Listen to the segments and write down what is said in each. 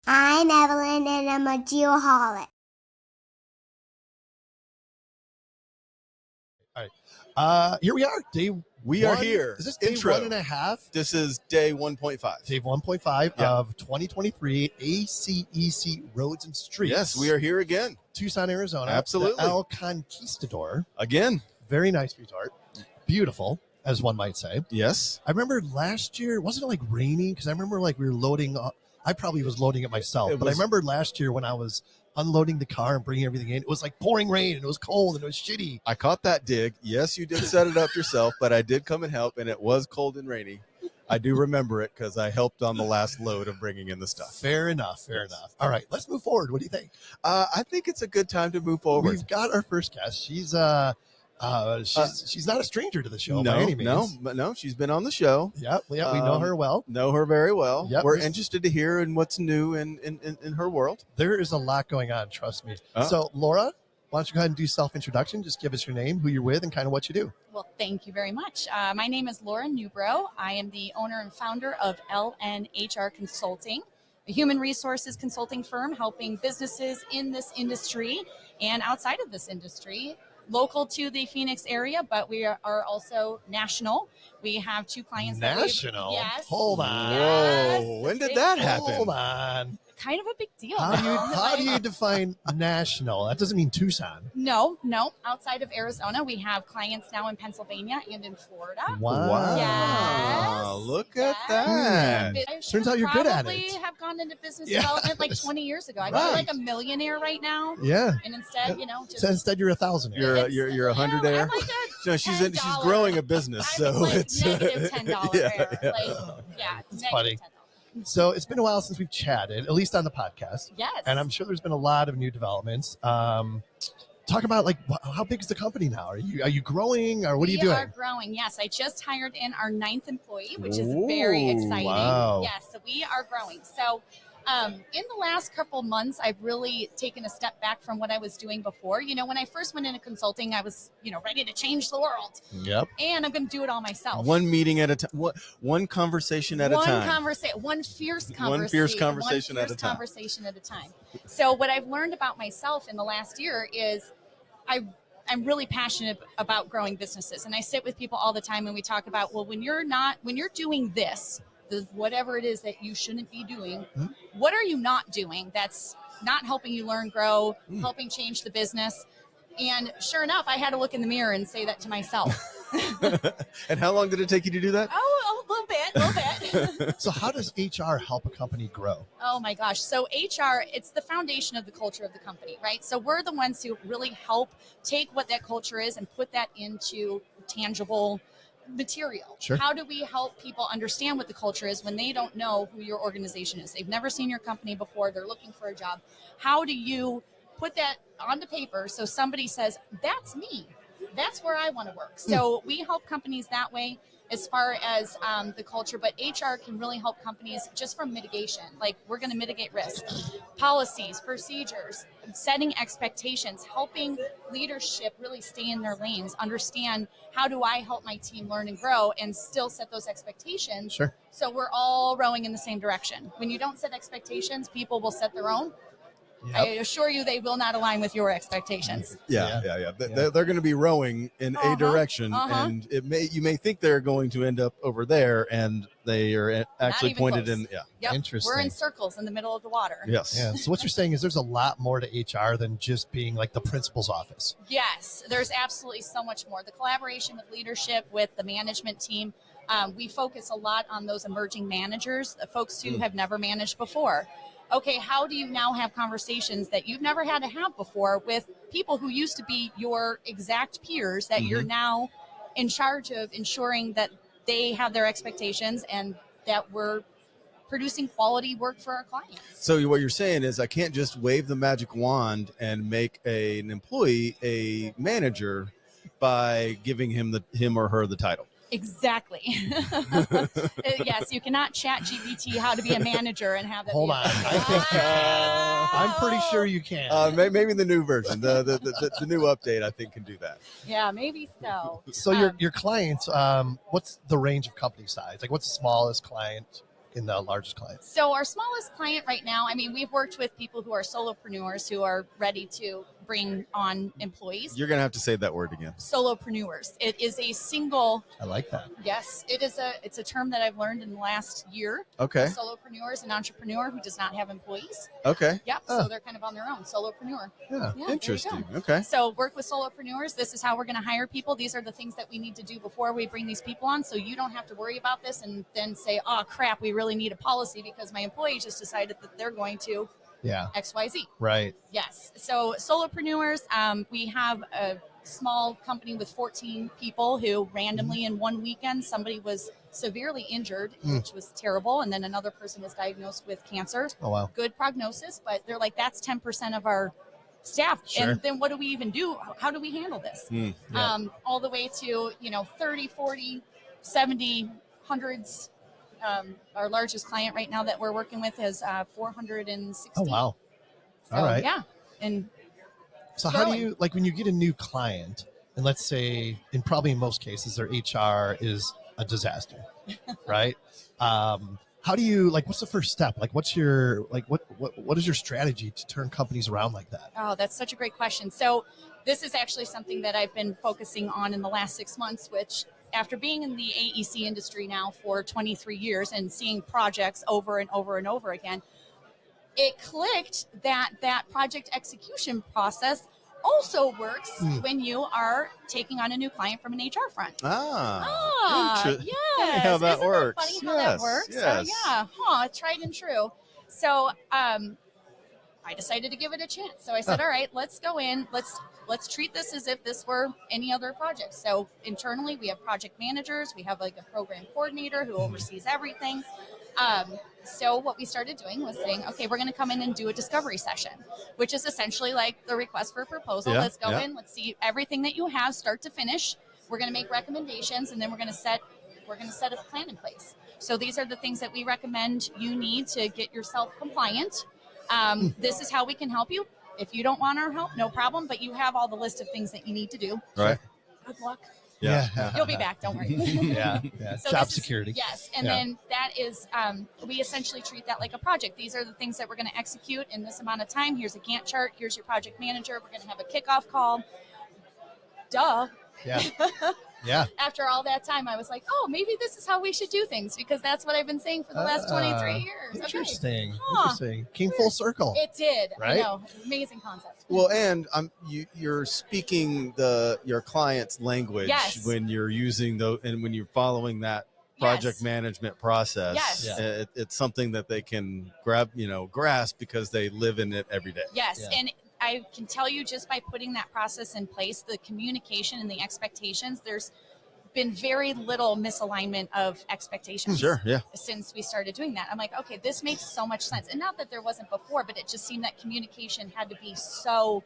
I'm Evelyn, and I'm a geoholic. All right. Here we are. We are here. Is this day Intro. 1.5? This is day 1.5. Day 1.5 of 2023 ACEC Roads and Streets. Yes, we are here again. Tucson, Arizona. Absolutely. The El Conquistador. Again. Very nice resort. Beautiful, as one might say. Yes. I remember last year, wasn't it like rainy? Because I remember like we were loading up. I probably was loading it myself. But I remember last year when I was unloading the car and bringing everything in, it was like pouring rain and it was cold and it was shitty. I caught that dig. Yes, you did set it up yourself, but I did come and help, and it was cold and rainy. I do remember it because I helped on the last load of bringing in the stuff. Fair enough. Enough. All right, let's move forward. What do you think? I think it's a good time to move forward. We've got our first guest. She's not a stranger to the show by any means. No, she's been on the show. Yeah, we know her well. Know her very well. Yep. We're interested to hear in what's new in her world. There is a lot going on, trust me. So, Laura, why don't you go ahead and do self-introduction? Just give us your name, who you're with, and kind of what you do. Well, thank you very much. My name is Laura Newbrough. I am the owner and founder of LNHR Consulting, a human resources consulting firm helping businesses in this industry and outside of this industry, local to the Phoenix area, but we are also national. We have 2 clients. National? Yes. Hold on. Yes. Whoa. When did that happen? Hold on. Kind of a big deal. How do you define national? That doesn't mean Tucson. No. Outside of Arizona, we have clients now in Pennsylvania and in Florida. Wow. Yes. Look at that. Turns out you're good at it. Probably have gone into business development like 20 years ago. I'm like a millionaire right now. Yeah. And instead, so instead you're 1,000. You're a hundredaire. Like no, she's growing a business, so like it's negative $10 there. It's funny. So it's been a while since we've chatted, at least on the podcast. Yes. And I'm sure there's been a lot of new developments. Talk about like how big is the company now? Are you growing, or what are you doing? We are growing. Yes, I just hired in our 9th employee, which is very exciting. Wow. Yes, so we are growing. So in the last couple months, I've really taken a step back from what I was doing before. When I first went into consulting, I was, ready to change the world. Yep. And I'm going to do it all myself. One meeting at a time. One conversation at a time. One fierce conversation at a time. So what I've learned about myself in the last year is I'm really passionate about growing businesses. And I sit with people all the time and we talk about, well, when you're doing this, whatever it is that you shouldn't be doing, what are you not doing that's not helping you learn, grow, helping change the business? And sure enough, I had to look in the mirror and say that to myself. And how long did it take you to do that? Oh, a little bit. So how does HR help a company grow? Oh my gosh. So HR, it's the foundation of the culture of the company, right? So we're the ones who really help take what that culture is and put that into tangible material. Sure. How do we help people understand what the culture is when they don't know who your organization is? They've never seen your company before. They're looking for a job. How do you put that onto paper so somebody says, that's me. That's where I want to work. So we help companies that way as far as the culture, but HR can really help companies just from mitigation. Like we're going to mitigate risk, policies, procedures, setting expectations, helping leadership really stay in their lanes, understand how do I help my team learn and grow and still set those expectations. Sure. So we're all rowing in the same direction. When you don't set expectations, people will set their own. Yep. I assure you they will not align with your expectations. Yeah. They're going to be rowing in a direction, and you may think they're going to end up over there, and they are actually pointed close. in. Yeah. Yep. Interesting. We're in circles in the middle of the water. Yes. Yeah. So what you're saying is there's a lot more to HR than just being like the principal's office. Yes, there's absolutely so much more. The collaboration with leadership, with the management team. We focus a lot on those emerging managers, the folks who have never managed before. Okay, how do you now have conversations that you've never had to have before with people who used to be your exact peers that you're now in charge of ensuring that they have their expectations and that we're producing quality work for our clients. So what you're saying is I can't just wave the magic wand and make an employee a manager by giving him or her the title. Exactly. Yes, you cannot chat GPT how to be a manager and have that. Hold be on. a thing. I think you can. I'm pretty sure you can. Maybe the new version, the new update, I think can do that. Yeah, maybe so. So your clients, what's the range of company size? Like, what's the smallest client and the largest client? So our smallest client right now, I mean, we've worked with people who are solopreneurs who are ready to bring on employees. You're gonna have to say that word again. Solopreneurs. It is a single. I like that. Yes, it's a term that I've learned in the last year. Okay. A solopreneur is an entrepreneur who does not have employees. Okay. Yep. So they're kind of on their own. Solopreneur. Yeah. Yeah, Interesting. Okay. So work with solopreneurs. This is how we're going to hire people. These are the things that we need to do before we bring these people on. So you don't have to worry about this and then say, oh, crap, we really need a policy because my employee just decided that they're going to XYZ. Right. Yes. So solopreneurs, we have a small company with 14 people who randomly in one weekend, somebody was severely injured, which was terrible. And then another person was diagnosed with cancer. Oh, wow. Good prognosis, but they're like, that's 10% of our staff. Sure. And then what do we even do? How do we handle this? All the way to, 30, 40, 70, hundreds. Our largest client right now that we're working with is 460. Oh, wow. So, All right. Yeah. And so how do you, like, when you get a new client, and let's say, and probably in most cases, their HR is a disaster, right? How do you, like, what's the first step? Like, what's your, like, what is your strategy to turn companies around like that? Oh, that's such a great question. So this is actually something that I've been focusing on in the last 6 months, which after being in the AEC industry now for 23 years and seeing projects over and over and over again, it clicked that project execution process also works when you are taking on a new client from an HR front. Yes. Funny how that Isn't works. That funny how that works? Yes. Tried and true. So I decided to give it a chance. So I said, all right, let's go in. Let's treat this as if this were any other project. So internally, we have project managers. We have like a program coordinator who oversees everything. So what we started doing was saying, okay, we're going to come in and do a discovery session, which is essentially like the request for a proposal. Let's go in. Let's see everything that you have, start to finish. We're going to make recommendations, and then we're going to set a plan in place. So these are the things that we recommend you need to get yourself compliant. This is how we can help you. If you don't want our help, no problem, but you have all the list of things that you need to do. Right. Good luck. Yeah. You'll be back. Don't worry. Yeah. So Job this is- security. Yes. And then that is, we essentially treat that like a project. These are the things that we're going to execute in this amount of time. Here's a Gantt chart. Here's your project manager. We're going to have a kickoff call. Duh. Yeah. Yeah. After all that time, I was like, oh, maybe this is how we should do things because that's what I've been saying for the last 23 years. Interesting. Okay. Huh. Interesting. Came full circle. It did. Right? I know. Amazing concept. Well, and you're speaking your client's language Yes. when you're using and when you're following that project Yes. management process. Yes. Yeah. It's something that they can grasp because they live in it every day. Yes. Yeah. And I can tell you just by putting that process in place, the communication and the expectations, there's been very little misalignment of expectations. Sure. Yeah. Since we started doing that. I'm like, okay, this makes so much sense. And not that there wasn't before, but it just seemed that communication had to be so,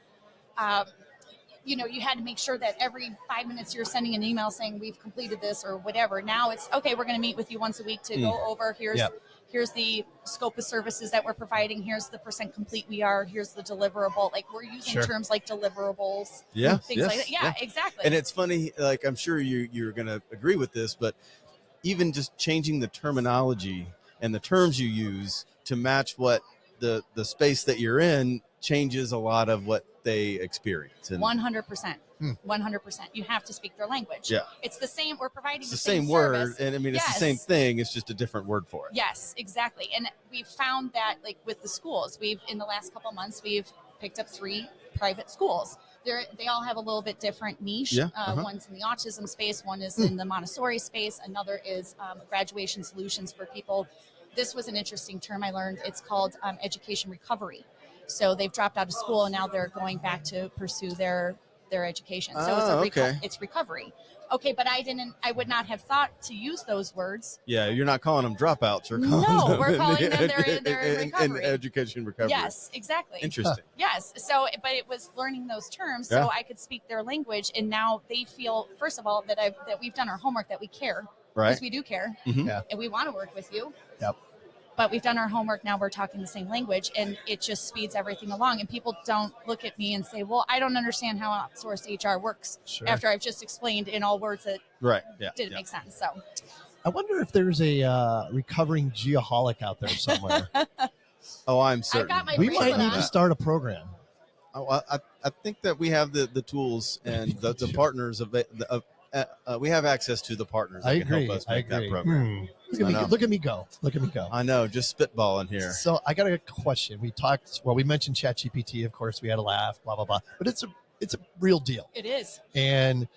you had to make sure that every 5 minutes you're sending an email saying we've completed this or whatever. Now it's, okay, we're going to meet with you once a week to go over, here's the scope of services that we're providing. Here's the % complete we are. Here's the deliverable. Like we're using terms like deliverables. Yeah. Things like that. Yeah, exactly. And it's funny, like I'm sure you're going to agree with this, but even just changing the terminology and the terms you use to match what the space that you're in changes a lot of what they experience. And 100%. 100%. You have to speak their language. Yeah. It's the same. We're providing it's the the same service. word, and I mean it's Yes. the same thing. It's just a different word for it. Yes, exactly. And we've found that, like with the schools, in the last couple of months, we've picked up 3 private schools. They all have a little bit different niche. Yeah, One's in the autism space, one is in the Montessori space, another is graduation solutions for people. This was an interesting term I learned. It's called education recovery. So they've dropped out of school and now they're going back to pursue their their education. So Oh, okay. it's recovery. Okay, but I would not have thought to use those words. Yeah, you're not calling them dropouts. You're calling No, them we're calling them they're in recovery. in education recovery. Yes, exactly. Interesting. Yes. So, but it was learning those terms so I could speak their language, and now they feel, first of all, that we've done our homework, that we care, Right. because we do care, Mhm. Yeah. and we want to work with you. Yep. But we've done our homework. Now we're talking the same language, and it just speeds everything along. And people don't look at me and say, "Well, I don't understand how outsourced HR works." Sure. After I've just explained in all words that Right. Yeah. didn't yeah. make sense. So I wonder if there's a recovering geoholic out there somewhere. Oh, I'm certain. got my We bracelet might need on. to start a program. Oh, I think that we have the tools and the partners we have access to the partners that I can agree. help us I make agree. that program. Look at I me! know. Look at me go! Look at me go! I know, just spitballing here. So I got a question. We mentioned ChatGPT. Of course, we had a laugh, blah blah blah. But it's a real deal. it is. And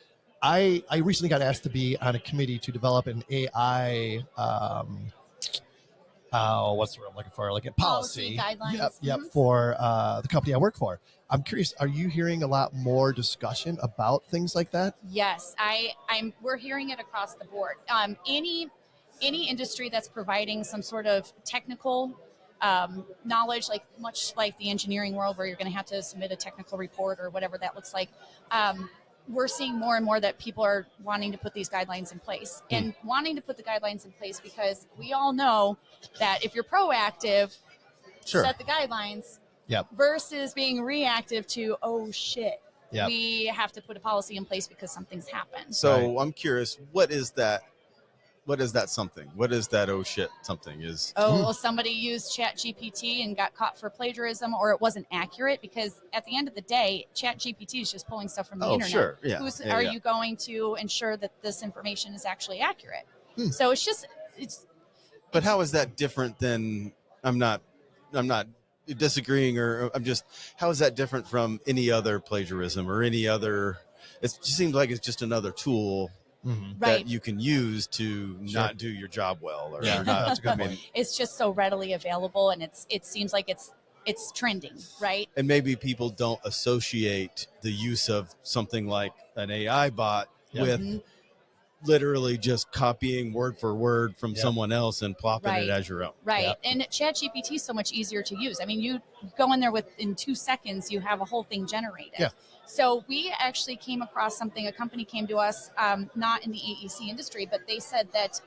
I recently got asked to be on a committee to develop an AI. What's the word I'm looking for? Like a policy guidelines. Yep. Mhm. For the company I work for. I'm curious. Are you hearing a lot more discussion about things like that? Yes, we're hearing it across the board. Any industry that's providing some sort of technical knowledge, like much like the engineering world, where you're going to have to submit a technical report or whatever that looks like. We're seeing more and more that people are wanting to put these guidelines in place, and wanting to put the guidelines in place because we all know that if you're proactive, Sure. set the guidelines. Yep. Versus being reactive to, oh shit, Yep. we have to put a policy in place because something's happened. So I'm curious, what is that? What is that something? What is that? Oh shit, something is. Oh, well, somebody used ChatGPT and got caught for plagiarism, or it wasn't accurate, because at the end of the day, ChatGPT is just pulling stuff from the internet. Sure, yeah. Are you going to ensure that this information is actually accurate? So it's. But how is that different than? I'm not disagreeing, or I'm just. How is that different from any other plagiarism or any other? It just seems like it's just another tool Mm-hmm. Right. that you can use to not do your job well, or Yeah, not. that's a good point. It's just so readily available, and it seems like it's trending, right? And maybe people don't associate the use of something like an AI bot Yeah. with Mhm. literally just copying word for word from Yeah. someone else and plopping Right. it as your own. Right. Yeah. And ChatGPT is so much easier to use. I mean, you go in there in 2 seconds, you have a whole thing generated. Yeah. So we actually came across something. A company came to us, not in the AEC industry, but they said that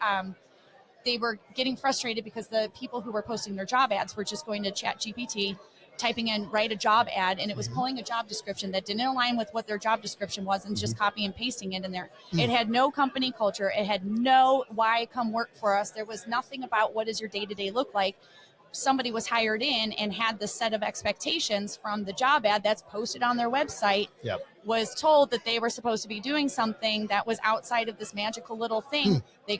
they were getting frustrated because the people who were posting their job ads were just going to ChatGPT, typing in write a job ad, and it was pulling a job description that didn't align with what their job description was, and just copy and pasting it in there. It had no company culture. It had no why come work for us. There was nothing about what does your day-to-day look like. Somebody was hired in and had the set of expectations from the job ad that's posted on their website, Yep. was told that they were supposed to be doing something that was outside of this magical little thing. They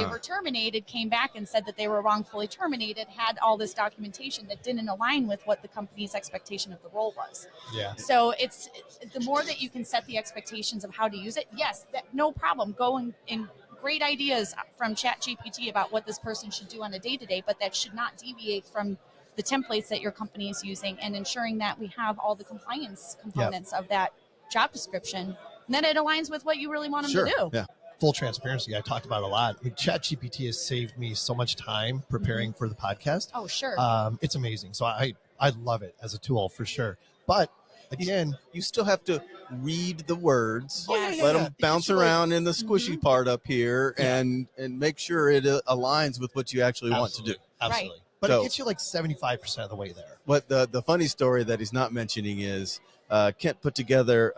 were terminated, came back and said that they were wrongfully terminated, had all this documentation that didn't align with what the company's expectation of the role was. Yeah. So it's the more that you can set the expectations of how to use it. Yes, no problem. Go and great ideas from ChatGPT about what this person should do on a day-to-day, but that should not deviate from the templates that your company is using, and ensuring that we have all the compliance components of that job description, and then it aligns with what you really want them Sure. to do. Yeah. Full transparency, I talked about it a lot. I mean, ChatGPT has saved me so much time preparing for the podcast. Oh, sure. It's amazing. So I love it as a tool for sure. But again, You still have to read the words, Yes. let Yeah. them bounce You should, like- around in the squishy part up here, Yeah. and make sure it aligns with what you actually want to do. Absolutely. But So- it gets you like 75% of the way there. What the funny story that he's not mentioning is Kent put together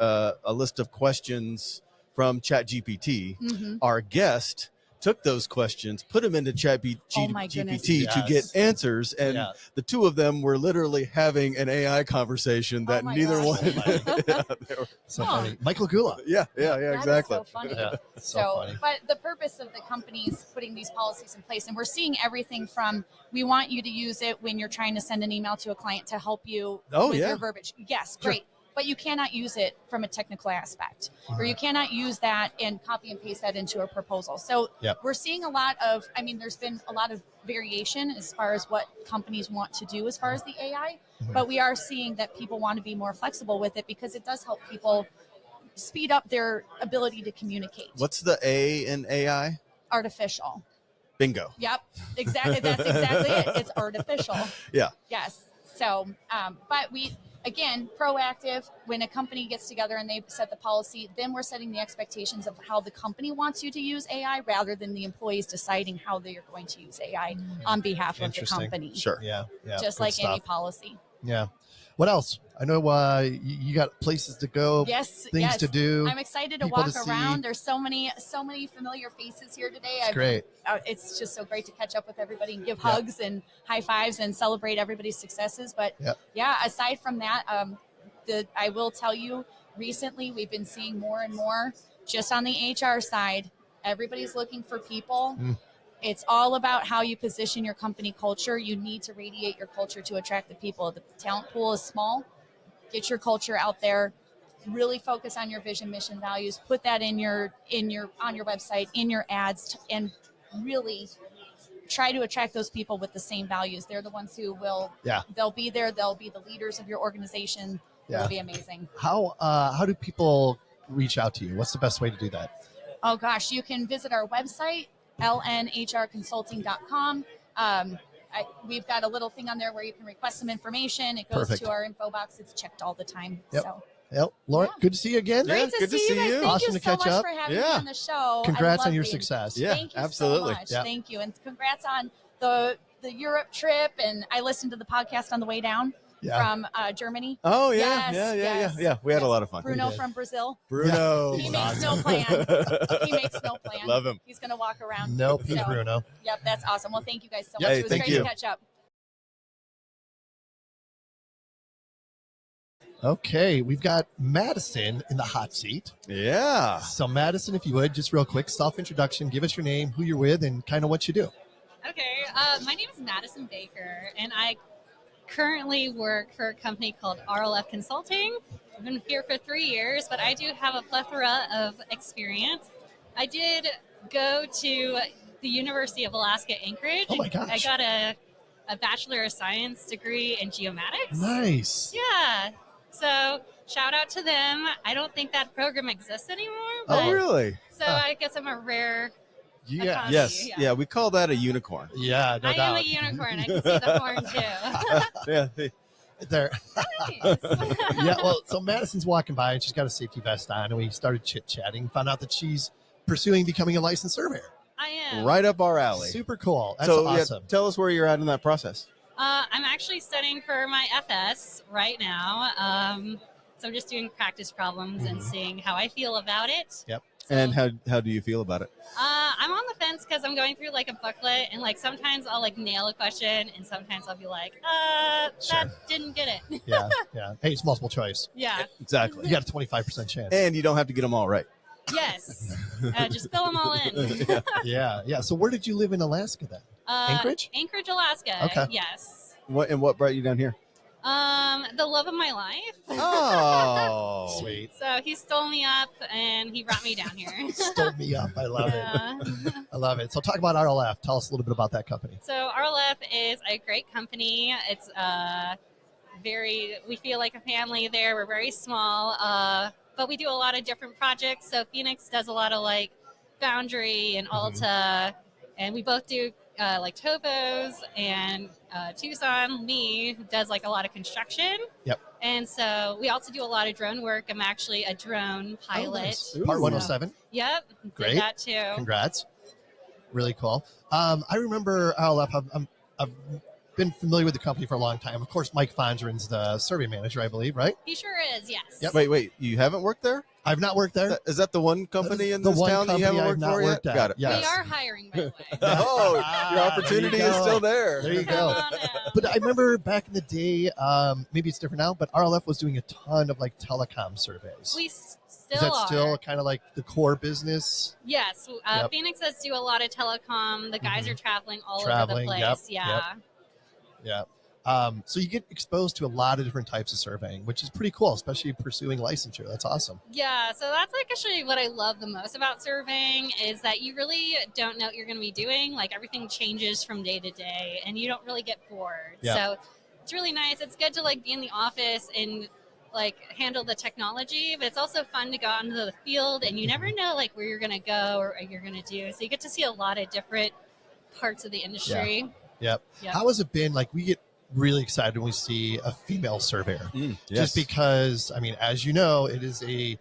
a list of questions from ChatGPT. Mhm. Our guest took those questions, put them into Oh, my goodness. ChatGPT to Yes. get answers, and Yeah. the two of them were literally having an AI conversation that Oh my neither gosh. one. Yeah, they were- So Huh. funny. Michael Gula. yeah, That is exactly. so funny. Yeah. It's so So, funny. but the purpose of the companies putting these policies in place, and we're seeing everything from, we want you to use it when you're trying to send an email to a client to help you Oh, with yeah. your verbiage. Yes, great. But you cannot use it from a technical aspect, or you cannot use that and copy and paste that into a proposal. So Yep. we're seeing a lot of, there's been a lot of variation as far as what companies want to do as far as the AI, but we are seeing that people want to be more flexible with it, because it does help people speed up their ability to communicate. What's the A in AI? Artificial. Bingo. Yep, exactly. That's exactly it. It's artificial. Yeah. Yes. So, but we, again, proactive. When a company gets together and they set the policy, then we're setting the expectations of how the company wants you to use AI rather than the employees deciding how they are going to use AI on behalf of the Interesting. company. Sure. Yeah. Just Good like stuff. any policy. Yeah. What else? I know you got places to go, Yes. things yes. to do. I'm excited to people walk to see. around. There's so many familiar faces here today. It's great. It's just so great to catch up with everybody and give Yep. hugs and high fives and celebrate everybody's successes. But Yep. yeah, aside from that, I will tell you, recently we've been seeing more and more just on the HR side. Everybody's looking for people. It's all about how you position your company culture. You need to radiate your culture to attract the people. The talent pool is small. Get your culture out there. Really focus on your vision, mission, values. Put that on your website, in your ads, and really try to attract those people with the same values. They're the ones who will. Yeah. They'll be there. They'll be the leaders of your organization. Yeah. It'll be amazing. How do people reach out to you? What's the best way to do that? Oh gosh, you can visit our website, lnhrconsulting.com. We've got a little thing on there where you can request some information. It goes Perfect. to our info box. It's checked all the time. Yep. So Yep. Lauren, Yeah. good to see you again. Yeah, great to good to see you see guys. you. Thank Awesome you to so catch much up. for having me Yeah. on the show. Congrats I love on your being- success. Yeah, Thank you absolutely. so much. Yeah. Thank you. And congrats on the Europe trip. And I listened to the podcast on the way down from Germany. Oh Yes, yeah, yes, yeah. We had a yes. lot of fun. Bruno did. from Brazil. Bruno. He makes no plan. He makes no plan. Love him. He's going to walk around. No, Pete So, Bruno. Yep, that's awesome. Well, thank you guys so Yeah, much. hey, It was thank great you. to catch up. Okay, we've got Madison in the hot seat. Yeah. So, Madison, if you would, just real quick, self-introduction, give us your name, who you're with, and kind of what you do. Okay, my name is Madison Baker, and I currently work for a company called RLF Consulting. I've been here for 3 years, but I do have a plethora of experience. I did go to the University of Alaska Anchorage. Oh my gosh. I got a Bachelor of Science degree in geomatics. Nice. Yeah, so shout out to them. I don't think that program exists anymore, Oh, but really? so I guess I'm a rare. Yeah. Economy. Yes. Yeah. Yeah, we call that a unicorn. Yeah, no I doubt. am a unicorn. I can see the horn too. Yeah. There. Nice. Yeah, well, so Madison's walking by and she's got a safety vest on, and we started chit-chatting, found out that she's pursuing becoming a licensed surveyor. I am. Right up our alley. Super cool. That's so, awesome. yeah, tell us where you're at in that process. I'm actually studying for my FS right now. So I'm just doing practice problems and seeing how I feel about it. Yep. So, And how do you feel about it? I'm on the fence because I'm going through like a booklet, and like sometimes I'll like nail a question, and sometimes I'll be like, Sure. that didn't get it. Yeah, yeah. Hey, it's multiple choice. Yeah. Exactly. You got a 25% chance. And you don't have to get them all right. Yes. Just fill them all in. Yeah. So where did you live in Alaska then? Anchorage? Anchorage, Alaska. Okay. Yes. What brought you down here? The love of my life. Oh. Sweet. So he stole me up and he brought me down here. Stole me up. I love it. Yeah. I love it. So talk about RLF. Tell us a little bit about that company. So RLF is a great company. It's we feel like a family there. We're very small, but we do a lot of different projects. So Phoenix does a lot of like Foundry and Alta, and we both do like Tovos, and Tucson, me, does like a lot of construction. Yep. And so we also do a lot of drone work. I'm actually a drone pilot. Oh, nice. Ooh. Part 107. Yep. Great. Did that too. Congrats. Really cool. I remember RLF. I've been familiar with the company for a long time. Of course, Mike Fondren's the survey manager, I believe, right? He sure is, yes. Yep. Wait. You haven't worked there? I've not worked there. Is that the one company in The this one town that you company haven't I've worked not for worked yet? at. Got it. Yes. We are hiring, by the way. Oh, your There opportunity you is go. still there. There you Come go. on out. But I remember back in the day, maybe it's different now, but RLF was doing a ton of like telecom surveys. We Is still that are. still kind of like the core business? Yes. Yep. Phoenix does do a lot of telecom. The guys are traveling all over Traveling, the place. yep, Yeah. Yeah. So you get exposed to a lot of different types of surveying, which is pretty cool, especially pursuing licensure. That's awesome. Yeah. So that's like actually what I love the most about surveying is that you really don't know what you're going to be doing. Like everything changes from day to day and you don't really get bored. Yeah. So it's really nice. It's good to like be in the office and like handle the technology, but it's also fun to go out into the field, and you never know like where you're going to go or what you're going to do. So you get to see a lot of different parts of the industry. Yep. Yep. How has it been? Like, we get really excited when we see a female surveyor, Yes. just because, I mean, as you know, it is a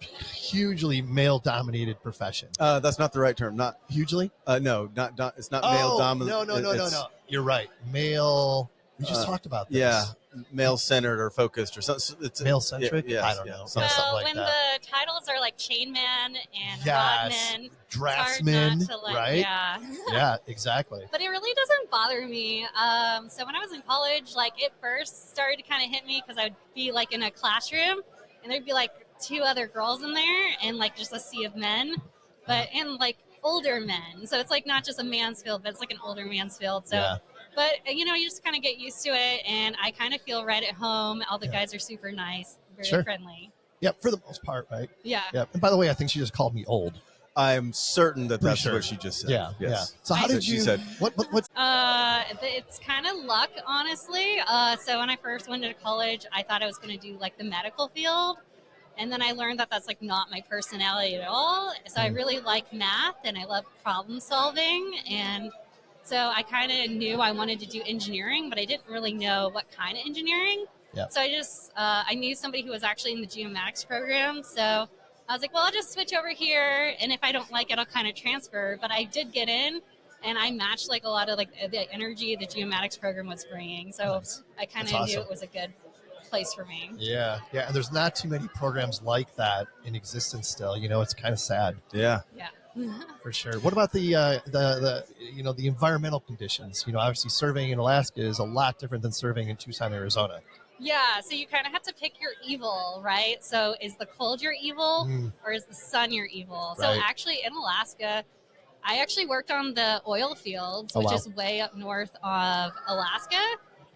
hugely male-dominated profession. That's not the right term. Not Hugely? no, not it's not male dominant. No. You're right. Male. We just talked about this. Yeah, male centered or focused or something. It's Male centric. Yeah, I don't know. something Well, like when that. the titles are like chainman and Yes. rodman, it's Draftsman, hard not to, like, right? Yeah. Yeah, exactly. But it really doesn't bother me. So when I was in college, like it first started to kind of hit me because I would be like in a classroom and there'd be like 2 other girls in there and like just a sea of men, and like older men. So it's like not just a man's field, but it's like an older man's field. So, Yeah. but you just kind of get used to it, and I kind of feel right at home. All the guys are super nice, very Sure. friendly. Yep, for the most part, right? Yeah. Yep. And by the way, I think she just called me old. I'm certain that Pretty that's sure. what she just said. Yeah. Yes. Yeah. So how did She you? said- What's It's kind of luck, honestly. So when I first went to college, I thought I was going to do like the medical field. And then I learned that that's like not my personality at all. So I really like math and I love problem solving. And so I kind of knew I wanted to do engineering, but I didn't really know what kind of engineering. Yep. So I just, I knew somebody who was actually in the geomatics program. So I was like, well, I'll just switch over here. And if I don't like it, I'll kind of transfer. But I did get in. And I matched like a lot of like the energy the geomatics program was bringing. So Nice. I kind That's of awesome. knew it was a good place for me. Yeah. And there's not too many programs like that in existence still. It's kind of sad. Yeah. Yeah. For sure. What about the the environmental conditions? Obviously surveying in Alaska is a lot different than surveying in Tucson, Arizona. Yeah, so you kind of have to pick your evil, right? So is the cold your evil or is the sun your evil? So Right. actually in Alaska, I actually worked on the oil fields, Oh, which wow. is way up north of Alaska,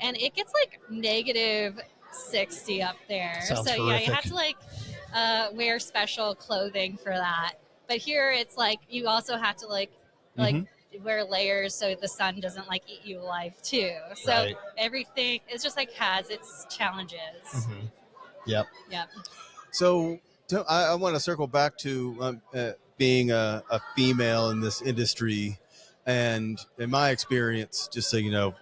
and it gets like negative 60 up there. Sounds so yeah, you horrific. have to like wear special clothing for that. But here it's like you also have to like wear layers so the sun doesn't like eat you alive too. So Right. everything it's just like has its challenges. Mm-hmm. Yep. Yep. So I want to circle back to being a female in this industry, and in my experience, just so you know,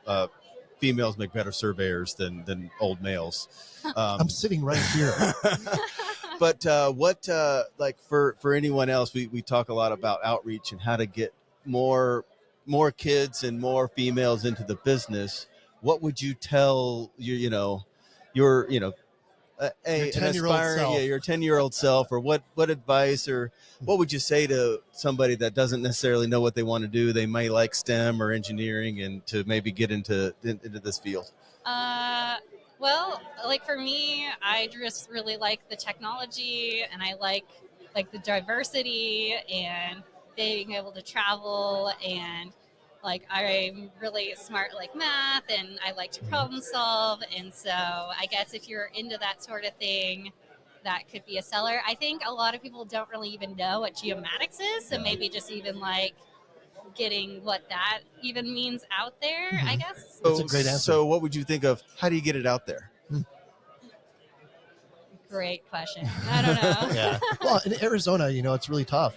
females make better surveyors than old males. I'm sitting right here. But what like for anyone else, we talk a lot about outreach and how to get more kids and more females into the business. What would you tell your Your an 10-year-old aspiring, self. your 10-year-old self, or what advice or what would you say to somebody that doesn't necessarily know what they want to do? They may like STEM or engineering, and to maybe get into this field. Well, like for me, I just really like the technology, and I like the diversity and being able to travel, and like I'm really smart like math, and I like to problem solve, and so I guess if you're into that sort of thing, that could be a seller. I think a lot of people don't really even know what geomatics is, so maybe just even like getting what that even means out there, I guess. That's a great answer. So what would you think of, how do you get it out there? Great question. I don't know. Yeah. Well, in Arizona, it's really tough.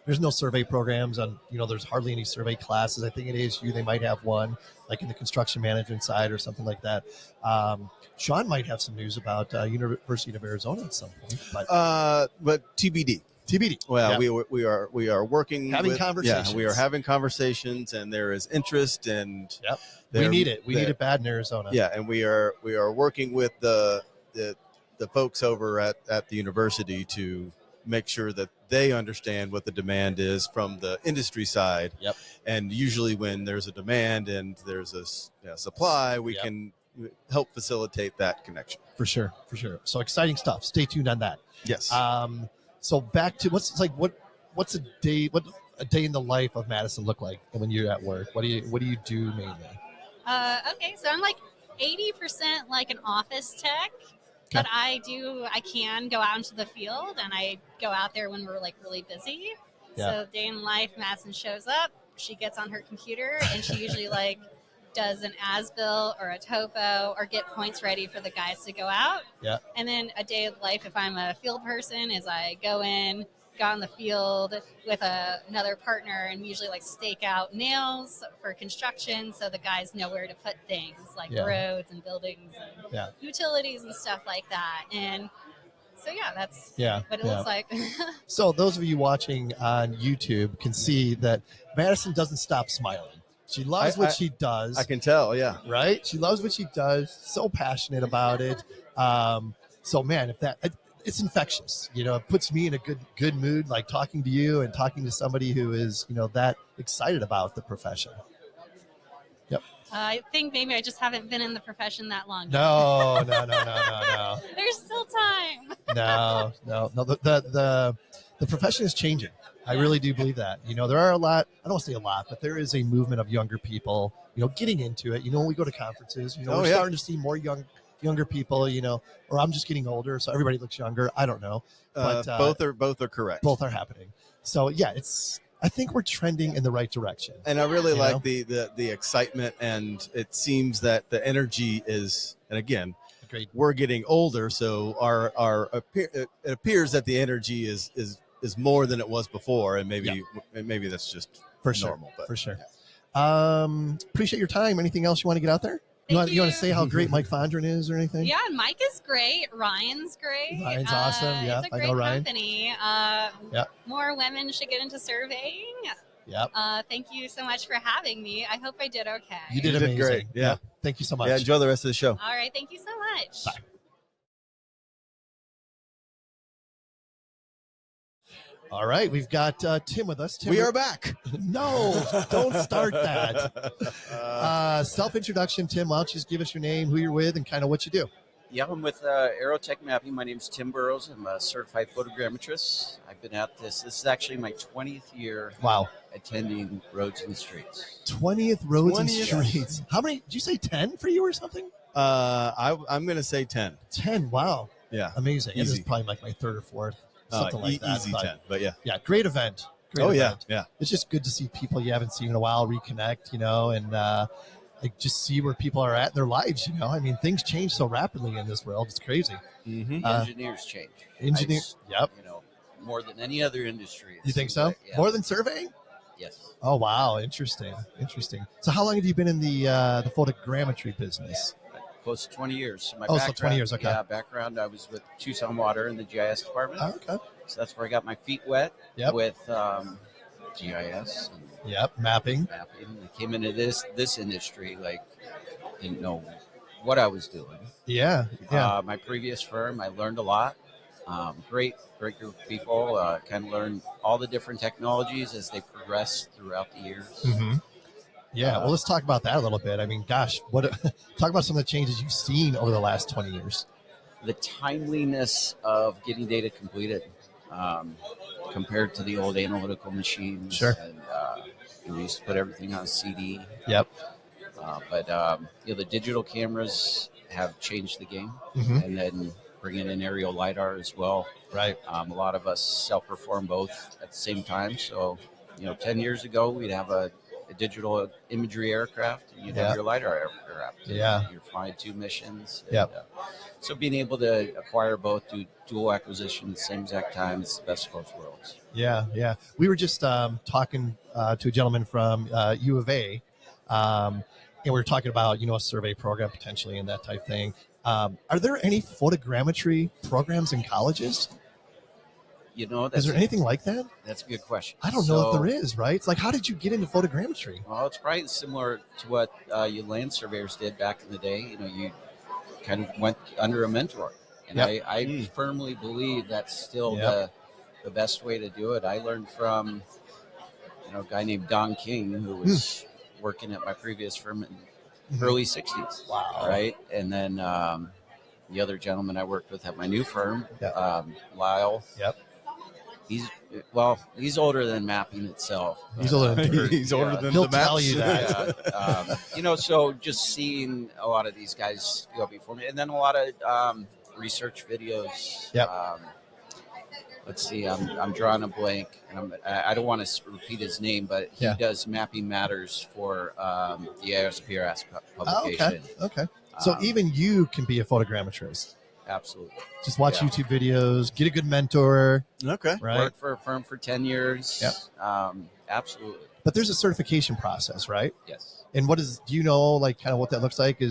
There's no survey programs on, there's hardly any survey classes. I think at ASU they might have one, like in the construction management side or something like that. Sean might have some news about University of Arizona at some point. But TBD. Well, yeah. we are working Having conversations. Yeah, we are having conversations, and there is interest, and Yep. We need it. We need it bad in Arizona. Yeah, and we are working with the folks over at the university to make sure that they understand what the demand is from the industry side. Yep. And usually when there's a demand and there's a supply, we can help facilitate that connection. For sure. So exciting stuff. Stay tuned on that. Yes. So back to what's a day in the life of Madison look like when you're at work? What do you do mainly? Okay, so I'm like 80% like an office tech, but I can go out into the field, and I go out there when we're like really busy. Yeah. So day in life, Madison shows up, she gets on her computer, and she usually like does an as-built or a topo or get points ready for the guys to go out. Yeah. And then a day of life, if I'm a field person, is I go in, go on the field with another partner, and usually like stake out nails for construction so the guys know where to put things like roads and buildings and utilities and stuff like that. And so, that's what it looks like. So those of you watching on YouTube can see that Madison doesn't stop smiling. She loves what she does. I can tell, yeah. Right? She loves what she does. So passionate about it. So, man, it's infectious. You know, it puts me in a good mood, like talking to you and talking to somebody who is, that excited about the profession. Yep. I think maybe I just haven't been in the profession that long. No. There's still time. No. The profession is changing. I really do believe that. There are a lot, I don't want to say a lot, but there is a movement of younger people, getting into it. When we go to conferences, we're starting to see more younger people, or I'm just getting older, so everybody looks younger. I don't know. But both are correct. Both are happening. So I think we're trending in the right direction. And I really like the excitement, and it seems that the energy is, and again, agreed. We're getting older, so it appears that the energy is more than it was before, and maybe that's just for normal. Sure. For sure. Appreciate your time. Anything else you want to get out there? You want to say how great Mike Fondren is or anything? Yeah, Mike is great. Ryan's great. Ryan's awesome. Yeah, it's a great I know Ryan. company. More women should get into surveying. Yep. Thank you so much for having me. I hope I did okay. You did amazing. Great. Yeah. Thank you so much. Yeah, enjoy the rest of the show. All right. Thank you so much. Bye. All right, we've got Tim with us. Tim, we are back. No, don't start that. Self-introduction, Tim. Why don't you just give us your name, who you're with, and kind of what you do? Yeah, I'm with AeroTech Mapping. My name is Tim Burrows. I'm a certified photogrammetrist. I've been at this. This is actually my 20th year attending Roads and Streets. 20th Roads and Streets. How many? Did you say 10 for you or something? I'm going to say 10. 10, wow. Yeah. Amazing. Easy. This is probably like my third or fourth. Something like that. Easy 10, but yeah. Yeah, great event. Yeah. It's just good to see people you haven't seen in a while reconnect, and just see where people are at in their lives, I mean, things change so rapidly in this world. It's crazy. Mm-hmm. Engineers change. Yep. More than any other industry. You think so? Yeah. More than surveying? Yes. Oh, wow. Interesting. So how long have you been in the photogrammetry business? Close to 20 years. So 20 years, okay. Yeah, background, I was with Tucson Water in the GIS department. Oh, okay. So that's where I got my feet wet with GIS. Mapping. I came into this industry, didn't know what I was doing. Yeah. My previous firm, I learned a lot. Great group of people. Kind of learned all the different technologies as they progressed throughout the years. Mm-hmm. Yeah, well, let's talk about that a little bit. I mean, gosh, talk about some of the changes you've seen over the last 20 years. The timeliness of getting data completed compared to the old analytical machines. Sure. And we used to put everything on CD. Yep. But the digital cameras have changed the game. Mm-hmm. And then bringing in aerial LiDAR as well. Right. A lot of us self-perform both at the same time. So, 10 years ago, we'd have a digital imagery aircraft, and you'd have your LiDAR aircraft. Yeah. You're flying two missions. Yep. So being able to acquire both, do dual acquisition at the same exact time, is the best of both worlds. Yeah. We were just talking to a gentleman from U of A, and we were talking about, a survey program potentially and that type thing. Are there any photogrammetry programs in colleges? Is there anything like that? That's a good question. I don't know if there is, right? It's like, how did you get into photogrammetry? Well, it's probably similar to what you land surveyors did back in the day. You kind of went under a mentor. And I firmly believe that's still the best way to do it. I learned from a guy named Don King, who was working at my previous firm in the early 60s. Wow. Right? And then the other gentleman I worked with at my new firm, Lyle. Yep. He's older than mapping itself. He's older than He'll the maps. Tell you that. So just seeing a lot of these guys go before me, and then a lot of research videos. Yep. let's see, I'm drawing a blank, and I don't want to repeat his name, but he does Mapping Matters for the ASPRS publication. Okay. So even you can be a photogrammetrist. Absolutely. Just watch YouTube videos, get a good mentor. Okay. Right. Worked for a firm for 10 years. Yep. Absolutely. But there's a certification process, right? Yes. And do you know, like, kind of what that looks like?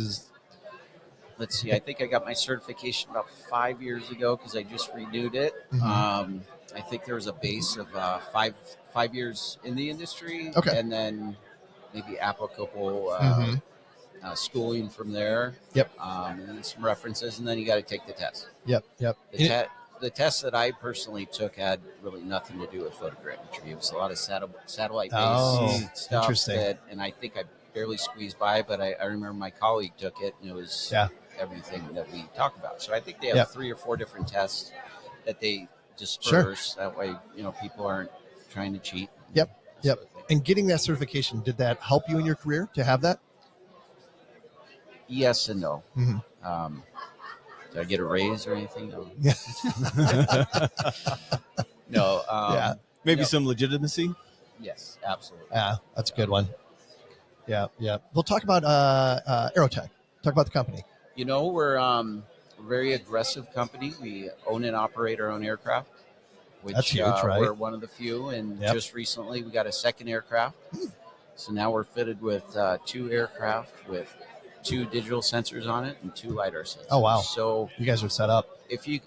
Let's see. I think I got my certification about 5 years ago because I just renewed it. Mhm. I think there was a base of 5 years in the industry, and then maybe applicable schooling from there. Yep. And then some references, and then you got to take the test. Yep. The test that I personally took had really nothing to do with photogrammetry. It was a lot of satellite-based stuff. Interesting. And I think I barely squeezed by, but I remember my colleague took it, and it was everything that we talk about. So I think they have 3 or 4 different tests that they disperse. That way, people aren't trying to cheat. Yep. And getting that certification, did that help you in your career to have that? Yes and no. Mm-hmm. Did I get a raise or anything? No. No. Maybe some legitimacy. Yes, absolutely. Yeah, that's a good one. Yeah. We'll talk about AeroTech. Talk about the company. We're a very aggressive company. We own and operate our own aircraft, which that's huge, right? We're one of the few. And just recently, we got a second aircraft. So now we're fitted with 2 aircraft with 2 digital sensors on it and 2 LiDAR sensors. Oh, wow. So you guys are set up. If we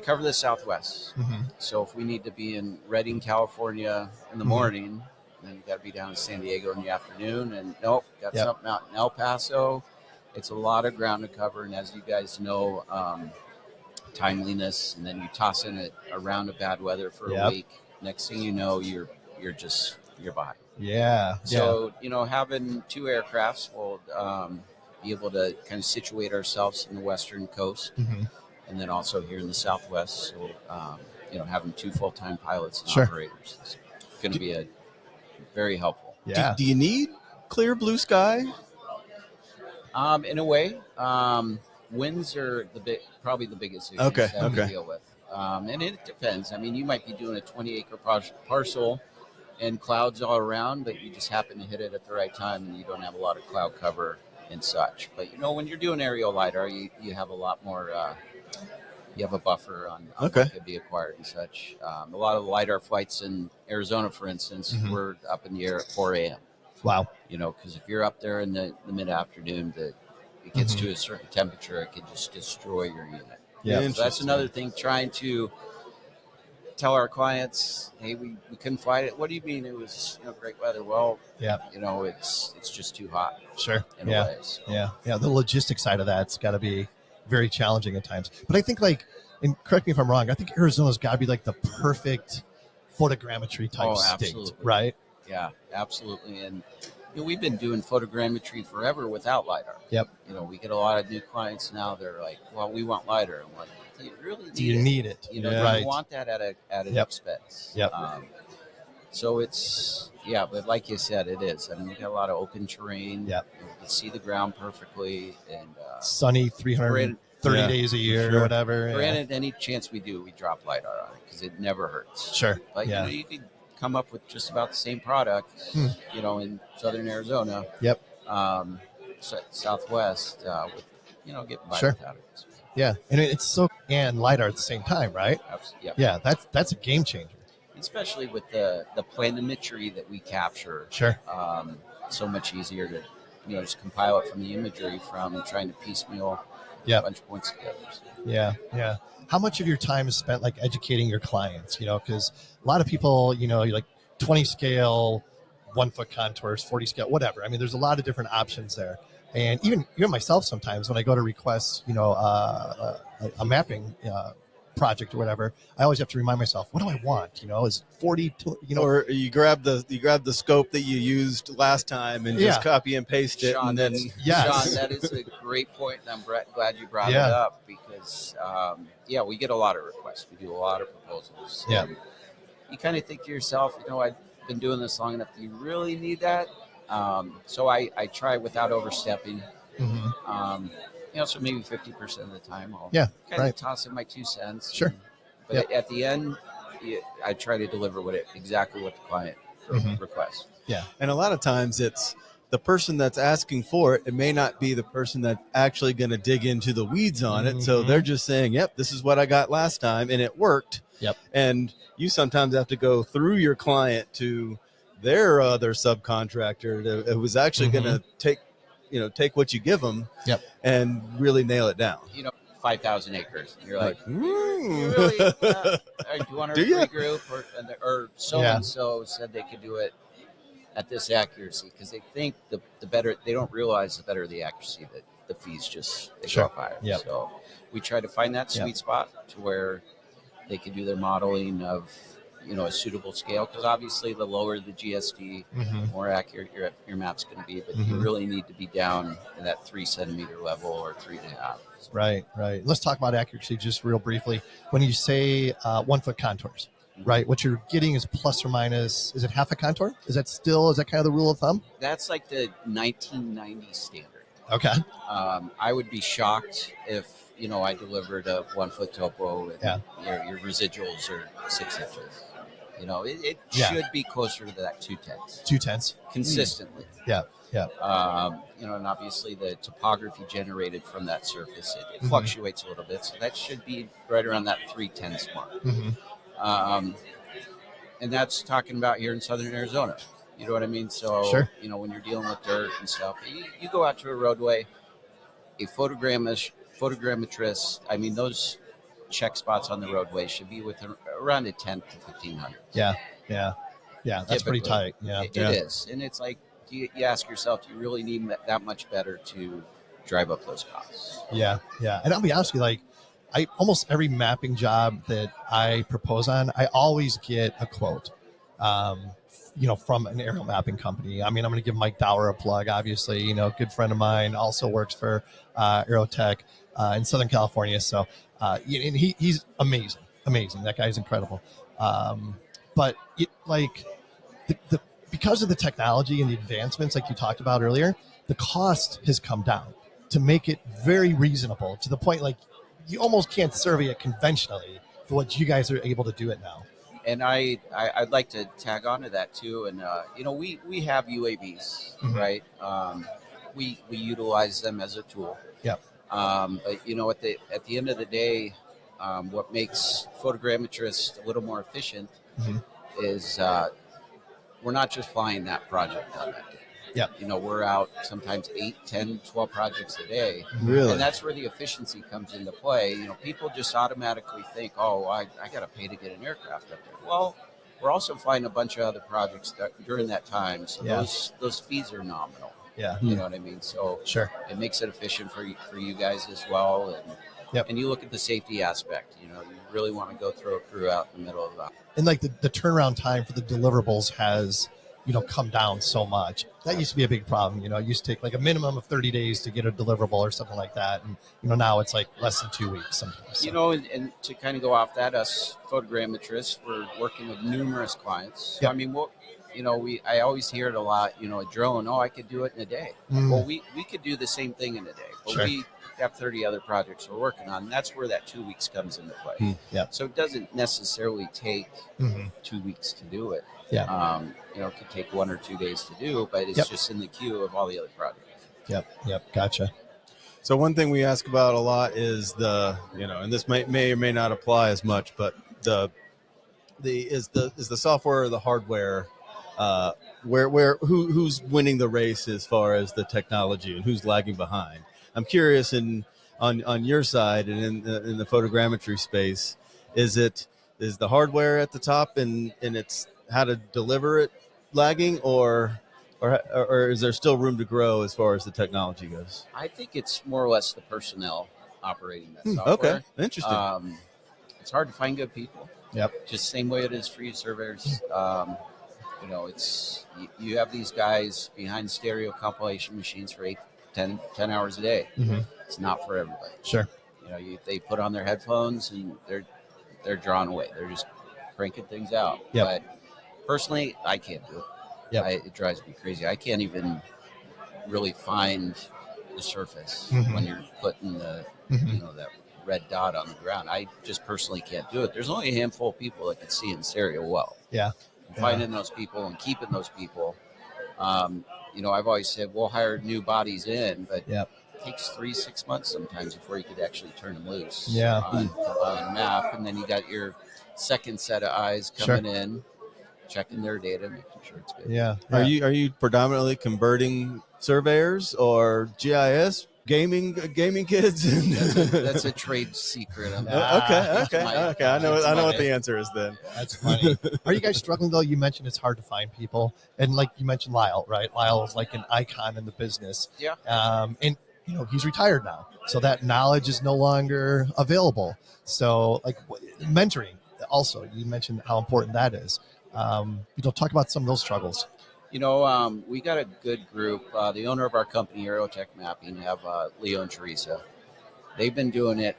cover the Southwest. Mm-hmm. So if we need to be in Redding, California in the morning, then you got to be down in San Diego in the afternoon. And something out in El Paso. It's a lot of ground to cover. And as you guys know, timeliness, and then you toss in a round of bad weather for a week. Next thing you know, you're behind. Yeah. So, having 2 aircrafts will be able to kind of situate ourselves in the western coast, and then also here in the Southwest. So, having 2 full-time pilots and operators is going to be very helpful. Yeah. Do you need clear blue sky? In a way, winds are probably the biggest issue that we deal with. And it depends. I mean, you might be doing a 20-acre parcel and clouds all around, but you just happen to hit it at the right time and you don't have a lot of cloud cover and such. But, when you're doing aerial LiDAR, you have a lot more, you have a buffer on what could be acquired and such. A lot of the LiDAR flights in Arizona, for instance, we're up in the air at 4 a.m. Wow. Because if you're up there in the mid-afternoon, it gets to a certain temperature, it can just destroy your unit. Yeah, so that's another thing, trying to tell our clients, hey, we couldn't fly it. What do you mean it was great weather? Well, it's just too hot. Sure. In a way, so. Yeah. The logistics side of that's got to be very challenging at times. But I think, and correct me if I'm wrong, I think Arizona's got to be like the perfect photogrammetry type state, right? Yeah, absolutely. And we've been doing photogrammetry forever without LiDAR. Yep. We get a lot of new clients now. They're like, well, we want LiDAR. I'm like, do you really need it? Do you want that at an expense? Yep. So it's, but like you said, it is. I mean, we got a lot of open terrain. Yep. You can see the ground perfectly. And sunny 330 days a year or whatever. Granted, any chance we do, we drop LiDAR on it because it never hurts. Sure. But, you could come up with just about the same product, in southern Arizona. Yep. Southwest, with, getting by without it. Yeah. And it's and LiDAR at the same time, right? Absolutely. Yeah. That's a game changer. Especially with the planimetry that we capture. Sure. So much easier to, just compile it from the imagery from trying to piecemeal a bunch of points together. So. Yeah. How much of your time is spent educating your clients? Because a lot of people, you're like 20 scale, 1 foot contours, 40 scale, whatever. I mean, there's a lot of different options there. And even myself, sometimes when I go to request, a mapping project or whatever, I always have to remind myself, what do I want? Is 40, or you grab the scope that you used last time and just copy and paste it. Sean, and then Sean, that is a great point, and I'm glad you brought it up because, we get a lot of requests. We do a lot of proposals. Yeah. You kind of think to yourself, I've been doing this long enough. Do you really need that? So I try without overstepping. So maybe 50% of the time I'll kind of toss in my 2 cents. Sure. But at the end, I try to deliver exactly what the client requests. Yeah. And a lot of times it's the person that's asking for it. It may not be the person that's actually going to dig into the weeds on it. So they're just saying, yep, this is what I got last time and it worked. Yep. And you sometimes have to go through your client to their other subcontractor who was actually going to take what you give them and really nail it down. 5,000 acres. You're like, you really? Do you want to Do ya? regroup? Or so-and-so said they could do it at this accuracy, because they think the better, they don't realize the better the accuracy, that the fees they go up higher. Yep. So we try to find that sweet spot to where they can do their modeling of a suitable scale, because obviously the lower the GSD, more accurate your map's going to be, but you really need to be down in that 3 centimeter level or 3.5. Right. Let's talk about accuracy just real briefly. When you say 1 foot contours, right, what you're getting is plus or minus, is it half a contour? Is that kind of the rule of thumb? That's like the 1990 standard. Okay. I would be shocked if I delivered a 1 foot topo and your residuals are 6 inches. It should be closer to that 2/10. 2/10 consistently. Yeah. And obviously the topography generated from that surface, it fluctuates a little bit, so that should be right around that 3/10 mark. And that's talking about here in southern Arizona. You know what I mean? So, sure. When you're dealing with dirt and stuff, you go out to a roadway, a photogrammetrist, I mean, those check spots on the roadway should be within around a 10 to 1500. Yeah. That's pretty tight. Yeah. It is. And it's like, you ask yourself, do you really need that much better to drive up those costs? Yeah. And I'll be honest with you, I almost every mapping job that I propose on, I always get a quote, from an aerial mapping company. I mean, I'm going to give Mike Dower a plug, obviously, good friend of mine, also works for AeroTech in Southern California. So, and he's amazing. That guy's incredible. But because of the technology and the advancements, like you talked about earlier, the cost has come down to make it very reasonable, to the point you almost can't survey it conventionally for what you guys are able to do it now. And I'd like to tag on to that too. And we have UAVs, right? We utilize them as a tool. Yep. But at the end of the day, what makes photogrammetrists a little more efficient is we're not just flying that project on that day. Yep. We're out sometimes 8, 10, 12 projects a day. Really? And that's where the efficiency comes into play. People just automatically think, oh, I got to pay to get an aircraft up there. Well, we're also flying a bunch of other projects during that time. So those fees are nominal. Yeah. You know what I mean? So sure, it makes it efficient for you guys as well. And you look at the safety aspect. You really want to go throw a crew out in the middle of that. And the turnaround time for the deliverables has come down so much. That used to be a big problem. It used to take a minimum of 30 days to get a deliverable or something like that. And, now it's less than 2 weeks sometimes. So. And to kind of go off that, us photogrammetrists, we're working with numerous clients. So, I mean, I always hear it a lot, a drone, I could do it in a day. Well, we could do the same thing in a day, but we have 30 other projects we're working on. And that's where that 2 weeks comes into play. So it doesn't necessarily take 2 weeks to do it. Yeah. It could take 1 or 2 days to do, but it's just in the queue of all the other projects. Yep. Gotcha. So one thing we ask about a lot is and this may or may not apply as much, but is the software or the hardware, who's winning the race as far as the technology and who's lagging behind? I'm curious on your side and in the photogrammetry space, is the hardware at the top and it's how to deliver it lagging, or is there still room to grow as far as the technology goes? I think it's more or less the personnel operating that software. Okay, interesting. It's hard to find good people. Yep. Just same way it is for you surveyors. It's you have these guys behind stereo compilation machines for 10 hours a day. It's not for everybody. Sure. They put on their headphones and they're drawn away. They're just cranking things out. Yep. But personally, I can't do it. Yep. It drives me crazy. I can't even really find the surface when you're putting the red dot on the ground. I just personally can't do it. There's only a handful of people that can see in stereo well. Yeah. Finding those people and keeping those people. I've always said we'll hire new bodies in, but it takes 3-6 months sometimes before you could actually turn them loose on the map. And then you got your second set of eyes coming in, checking their data, making sure it's good. Yeah. Are you predominantly converting surveyors or GIS gaming kids? That's a trade secret. Okay. I know what the answer is then. That's funny. Are you guys struggling though? You mentioned it's hard to find people, and like you mentioned Lyle, right? Lyle is like an icon in the business. Yeah. And he's retired now, so that knowledge is no longer available. So like mentoring, also you mentioned how important that is. Talk about some of those struggles. We got a good group. The owner of our company, AeroTech Mapping, have Leo and Teresa. They've been doing it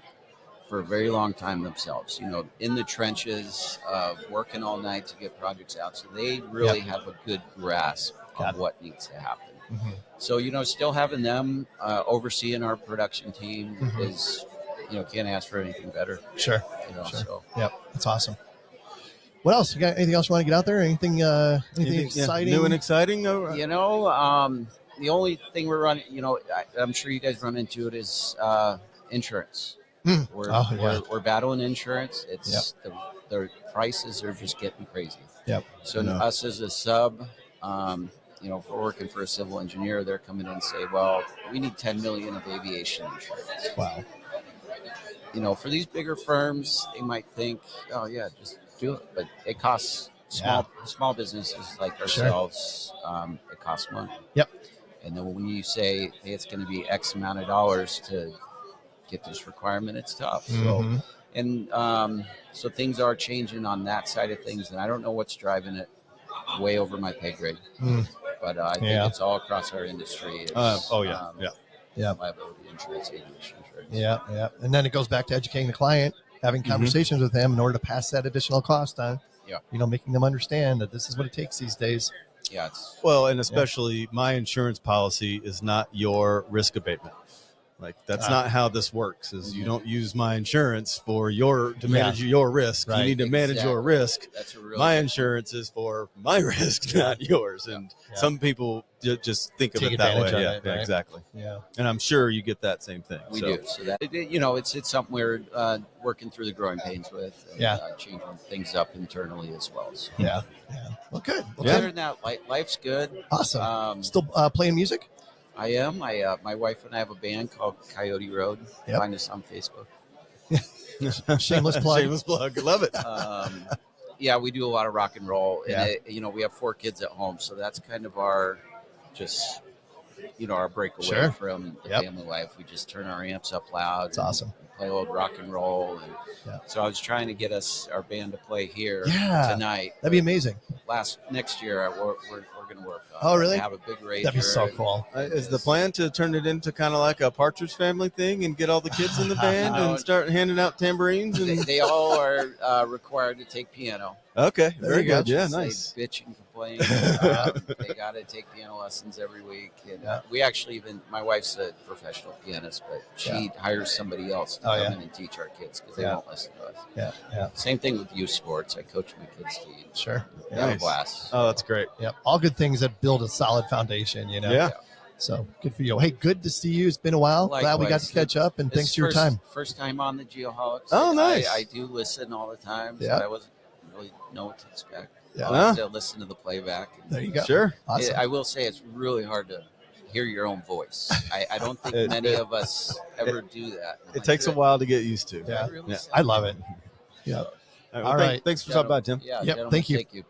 for a very long time themselves, in the trenches, working all night to get projects out. So they really have a good grasp of what needs to happen. Mm-hmm. So, still having them overseeing our production team is, can't ask for anything better. Sure. Sure. So. Yep. That's awesome. What else? You got anything else you want to get out there? Anything exciting? New and exciting? The only thing we're running, I'm sure you guys run into it, is insurance. We're battling insurance. It's the prices are just getting crazy. Yep. So us as a sub, if we're working for a civil engineer, they're coming in and say, well, we need $10 million of aviation insurance. Wow. For these bigger firms, they might think, oh yeah, just do it, but it costs small businesses like ourselves. It costs money. Yep. And then when you say, hey, it's going to be X amount of dollars to get this requirement, it's tough. So things are changing on that side of things, and I don't know what's driving it way over my pay grade. But I think it's all across our industry. Liability insurance, aviation insurance. Yeah. And then it goes back to educating the client, having conversations with them in order to pass that additional cost on. Yeah. Making them understand that this is what it takes these days. Yeah. And especially my insurance policy is not your risk abatement. Like that's not how this works. Is you don't use my insurance to manage your risk. Right. You need to manage your risk. That's a real my insurance is for my risk, not yours. And some people just think of it that way. Yeah, exactly. Yeah, and I'm sure you get that same thing. We do. So that it's something we're working through the growing pains with. And, changing things up internally as well. So. Yeah. Well, good. Well, other than that, life's good. Awesome. Still playing music? I am. My wife and I have a band called Coyote Road. Yep. Find us on Facebook. Shameless plug. Shameless plug. Love it. We do a lot of rock and roll. And, we have 4 kids at home. So that's kind of our our breakaway from the family life. We just turn our amps up loud. It's awesome. Play old rock and roll. And so I was trying to get our band to play here tonight. That'd be amazing. Next year, we're going to work on. Oh, really? Have a big rager. That'd be so cool. Is the plan to turn it into kind of like a Partridge Family thing and get all the kids in the band and start handing out tambourines? And they all are required to take piano. Okay, very good. Yeah, They nice. bitch and complain. They got to take piano lessons every week. And we actually my wife's a professional pianist, but she hires somebody else to come in and teach our kids because they won't listen to us. Yeah. Same thing with youth sports. I coach my kids to eat. Sure. They have a blast. Oh, that's great. Yep. All good things that build a solid foundation, Yeah. So good for you. Hey, good to see you. It's been a while. Likewise. Glad we got to catch up, and thanks for your time. First time on the Geoholics. Oh, nice. I do listen all the time, so I wasn't really know what to expect. Yeah. I have to listen to the playback. There you go. Sure. Awesome. I will say it's really hard to hear your own voice. I don't think many of us ever do that. It takes a while to get used to. Yeah. I love it. Yeah. All right. Thanks for stopping by, Tim. Yeah. Yep. Thank you.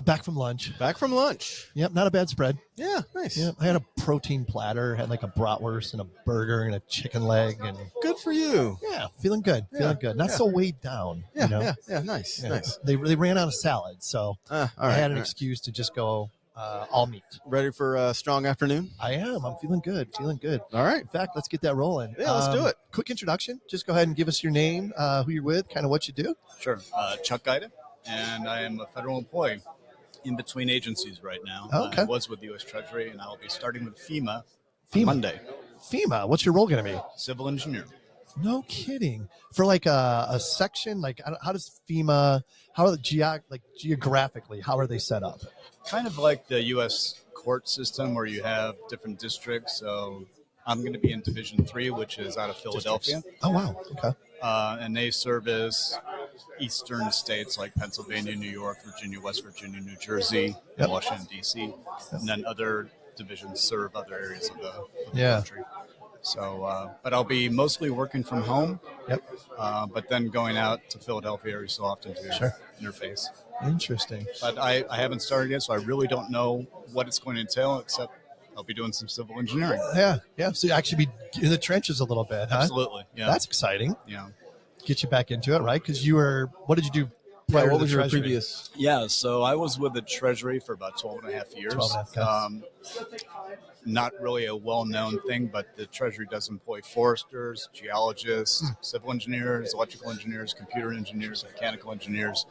Back from lunch. Yep, not a bad spread. Yeah, nice. Yeah, I had a protein platter, had like a bratwurst and a burger and a chicken leg, and good for you. Yeah, feeling good. Not so weighed down. Yeah, nice. They ran out of salad, so I had an excuse to just go all meat. Ready for a strong afternoon? I am. I'm feeling good. All right. In fact, let's get that rolling. Yeah, let's do it. Quick introduction. Just go ahead and give us your name, who you're with, kind of what you do. Sure. Chuck Gajda, and I am a federal employee in between agencies right now. Okay. I was with the U.S. Treasury, and I'll be starting with FEMA FEMA. Monday. FEMA. What's your role going to be? Civil engineer. No kidding. For like a section, like how does FEMA? How are the geographically? How are they set up? Kind of like the U.S. court system where you have different districts. So I'm going to be in Division 3, which is out of Philadelphia. Districts. Oh wow. Okay. And they service eastern states like Pennsylvania, New York, Virginia, West Virginia, New Jersey, Yep. Washington, D.C. And then other divisions serve other areas of the Yeah. country. So, but I'll be mostly working from home. Yep. But then going out to Philadelphia every so often to Sure. interface. Interesting. But I haven't started yet, so I really don't know what it's going to entail, except I'll be doing some civil engineering. Yeah. Yeah. So you actually be in the trenches a little bit, huh? Absolutely. Yeah. That's exciting. Yeah. Get you back into it, right? Because what did you do prior to what the was your Treasury? previous? Yeah, so I was with the Treasury for about 12 and a half years. 12 and a half, Not really a well-known thing, but the Treasury does employ foresters, geologists, civil engineers, electrical engineers, computer engineers, mechanical engineers,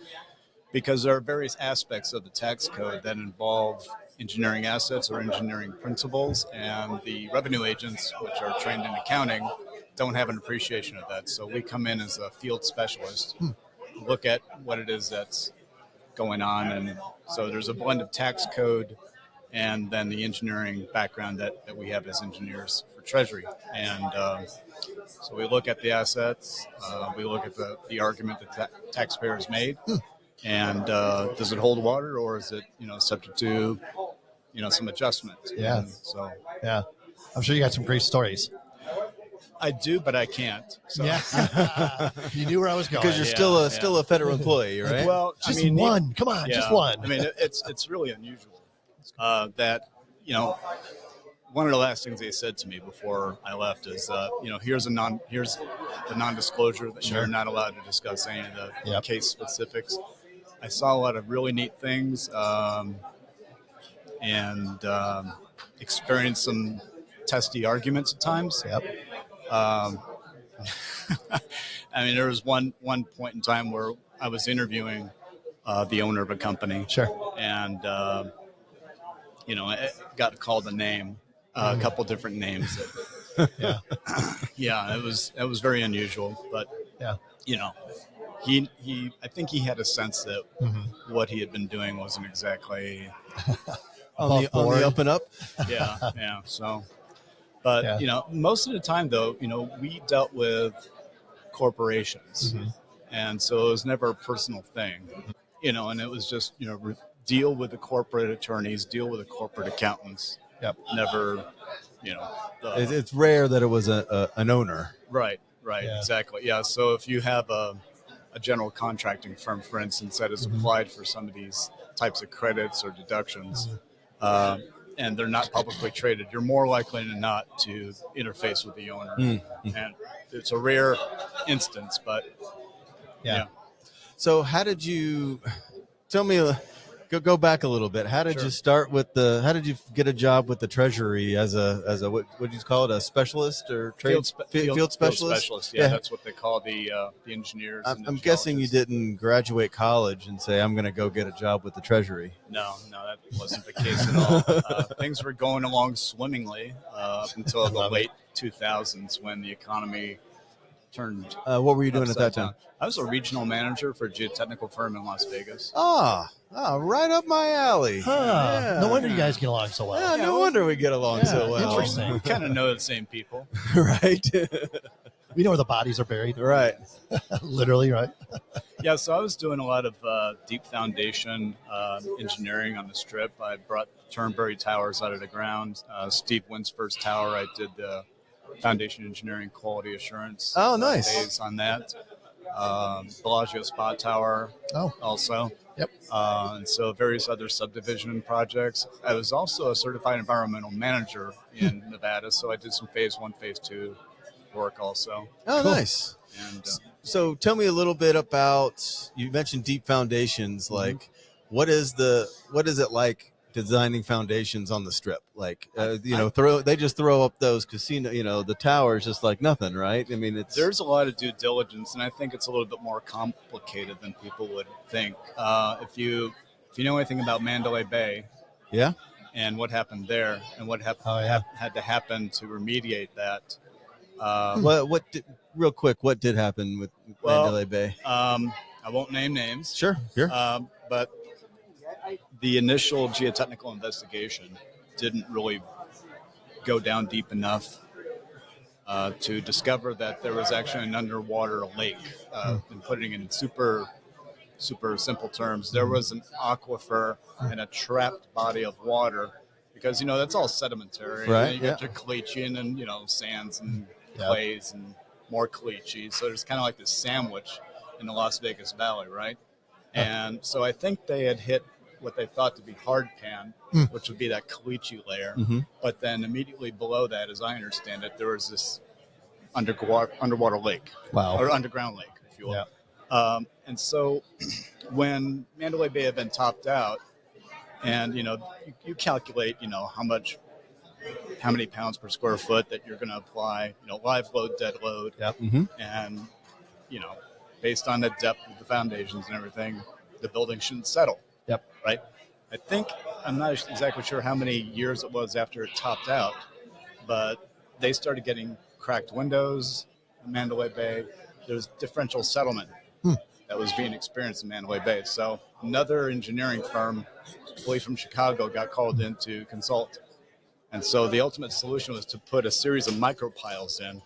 because there are various aspects of the tax code that involve engineering assets or engineering principles, and the revenue agents, which are trained in accounting, don't have an appreciation of that. So we come in as a field specialist, look at what it is that's going on, and so there's a blend of tax code and then the engineering background that we have as engineers for Treasury. And so we look at the assets, we look at the argument that taxpayers made, and does it hold water, or is it subject to some adjustments? Yeah. And so Yeah. I'm sure you got some great stories. I do, but I can't. So. Yeah. You knew where I was going. Because you're still a federal employee, right? Well, Just one. Come on, just one. I mean, it's really unusual that one of the last things they said to me before I left is here's the non-disclosure that you're not allowed to discuss any of the case specifics. I saw a lot of really neat things and experienced some testy arguments at times. Yep. I mean, there was one point in time where I was interviewing the owner of a company. Sure. And, I got called a name, a couple different names. Yeah. Yeah, it was very unusual. But, Yeah. I think he had a sense that what he had been doing wasn't exactly on the up and up. Yeah. So, but most of the time though, we dealt with corporations, and so it was never a personal thing, and it was just deal with the corporate attorneys, deal with the corporate accountants. Yep. Never, It's rare that it was an owner. Right. Yeah. Exactly. Yeah. So if you have a general contracting firm, for instance, that has applied for some of these types of credits or deductions, and they're not publicly traded, you're more likely than not to interface with the owner. And it's a rare instance, but yeah. So how did you tell me? Go back a little bit. How did you start with how did you get a job with the Treasury as a what would you call it, a specialist or field specialist? Field specialist. Yeah, that's what they call the engineers. I'm guessing you didn't graduate college and say, I'm going to go get a job with the Treasury. No, that wasn't the case at all. Things were going along swimmingly up until the late 2000s when the economy turned. What were you doing at that time? I was a regional manager for a geotechnical firm in Las Vegas. Right up my alley. Yeah. No wonder you guys get along so well. Yeah, no wonder we get along so well. Interesting. We kind of know the same people. Right. We know where the bodies are buried. Right. Literally, right? Yeah, so I was doing a lot of deep foundation engineering on the Strip. I brought Turnberry Towers out of the ground. Steve Winsford's tower, I did the foundation engineering quality assurance. Oh, nice. Phase on that. Bellagio Spa Tower also. Yep. And so various other subdivision projects. I was also a certified environmental manager in Nevada, so I did some phase 1, phase 2 work also. Oh, cool. Nice. And so tell me a little bit about, you mentioned deep foundations. Like, what is it like designing foundations on the Strip? Like, they just throw up those casino, the towers just like nothing, right? I mean, there's a lot of due diligence, and I think it's a little bit more complicated than people would think. If you know anything about Mandalay Bay, yeah, and what happened there, and what had to happen to remediate that. Real quick, what did happen with Mandalay Bay? I won't name names. Sure. But the initial geotechnical investigation didn't really go down deep enough to discover that there was actually an underwater lake. And putting it in super simple terms, there was an aquifer and a trapped body of water, because that's all sedimentary. Right. You get your caliche and sands and clays and more caliche. So there's kind of like this sandwich in the Las Vegas Valley, right? And so I think they had hit what they thought to be hard pan, which would be that caliche layer. But then immediately below that, as I understand it, there was this underwater lake. Wow. Or underground lake, if you will. And so when Mandalay Bay had been topped out, and you calculate how many pounds per square foot that you're going to apply, live load, dead load, and based on the depth of the foundations and everything, the building shouldn't settle. Right. I think, I'm not exactly sure how many years it was after it topped out, but they started getting cracked windows in Mandalay Bay. There's differential settlement that was being experienced in Mandalay Bay. So another engineering firm, I believe from Chicago, got called in to consult. And so the ultimate solution was to put a series of micropiles in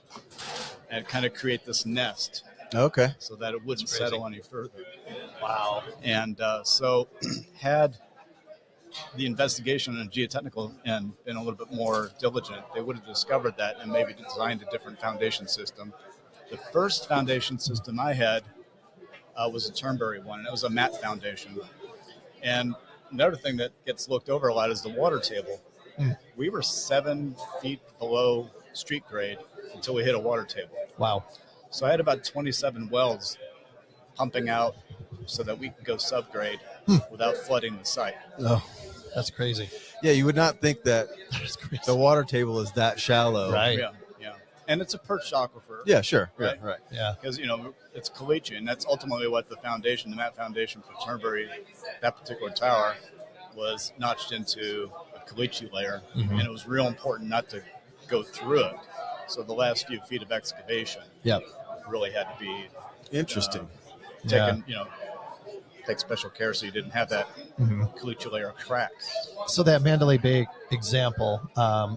and kind of create this nest. Okay. So that it wouldn't That's crazy. settle any further. Wow. And so had the investigation and geotechnical and been a little bit more diligent, they would have discovered that and maybe designed a different foundation system. The first foundation system I had was a Turnberry one, and it was a mat foundation. And another thing that gets looked over a lot is the water table. We were 7 feet below street grade until we hit a water table. Wow. So I had about 27 wells pumping out so that we could go subgrade without flooding the site. Oh, that's crazy. Yeah, you would not think that That's crazy. the water table is that shallow. Right. Yeah. And it's a perched aquifer. Yeah, sure. Right. Right. Yeah. Because, it's caliche, and that's ultimately what the mat foundation for Turnberry, that particular tower, was notched into a caliche layer. And it was real important not to go through it. So the last few feet of excavation really had to be Interesting. taken, take special care so you didn't have that caliche layer crack. So that Mandalay Bay example,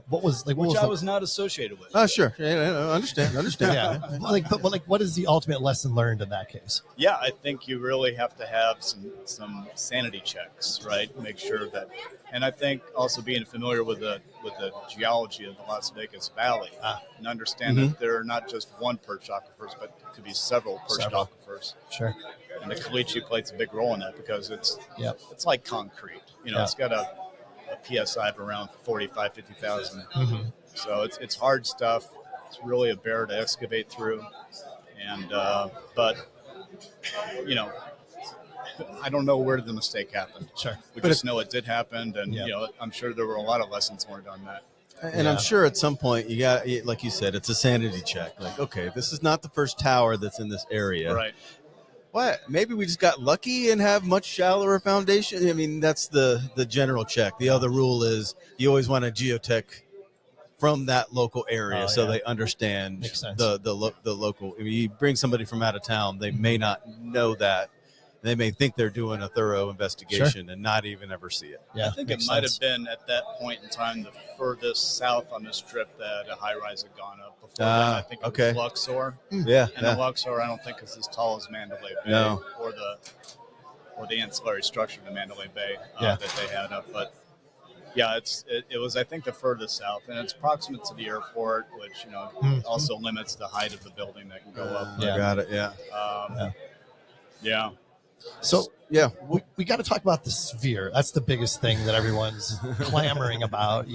what was like? What Which was I the- was not associated with. Oh, sure. Yeah, understand. yeah. But what is the ultimate lesson learned in that case? Yeah, I think you really have to have some sanity checks, right? Make sure that, and I think also being familiar with the geology of the Las Vegas Valley and understand that there are not just one perched aquifers, but it could be several perched aquifers. Sure. And the caliche plays a big role in that because it's like concrete. Yeah. It's got a PSI of around 45, 50,000. So it's hard stuff. It's really a bear to excavate through. And, but, I don't know where the mistake happened. Sure. We just know it did happen. And, I'm sure there were a lot of lessons learned on that. And I'm sure at some point you got, like you said, it's a sanity check. Like, okay, this is not the first tower that's in this area. Right. What? Maybe we just got lucky and have much shallower foundation. I mean, that's the general check. The other rule is you always want a geotech from that local area so they understand the local. I mean, you bring somebody from out of town, they may not know that. They may think they're doing a thorough investigation and not even ever see it. Yeah, I think it might have been at that point in time the furthest south on this trip that a high rise had gone up. Before then, I think it was Luxor. Yeah. And the Luxor, I don't think is as tall as Mandalay Bay or the ancillary structure to Mandalay Bay that they had up. But yeah, it was, I think, the furthest south, and it's proximate to the airport, which also limits the height of the building that can go up. Got it. Yeah. So we got to talk about the sphere. That's the biggest thing that everyone's clamoring about,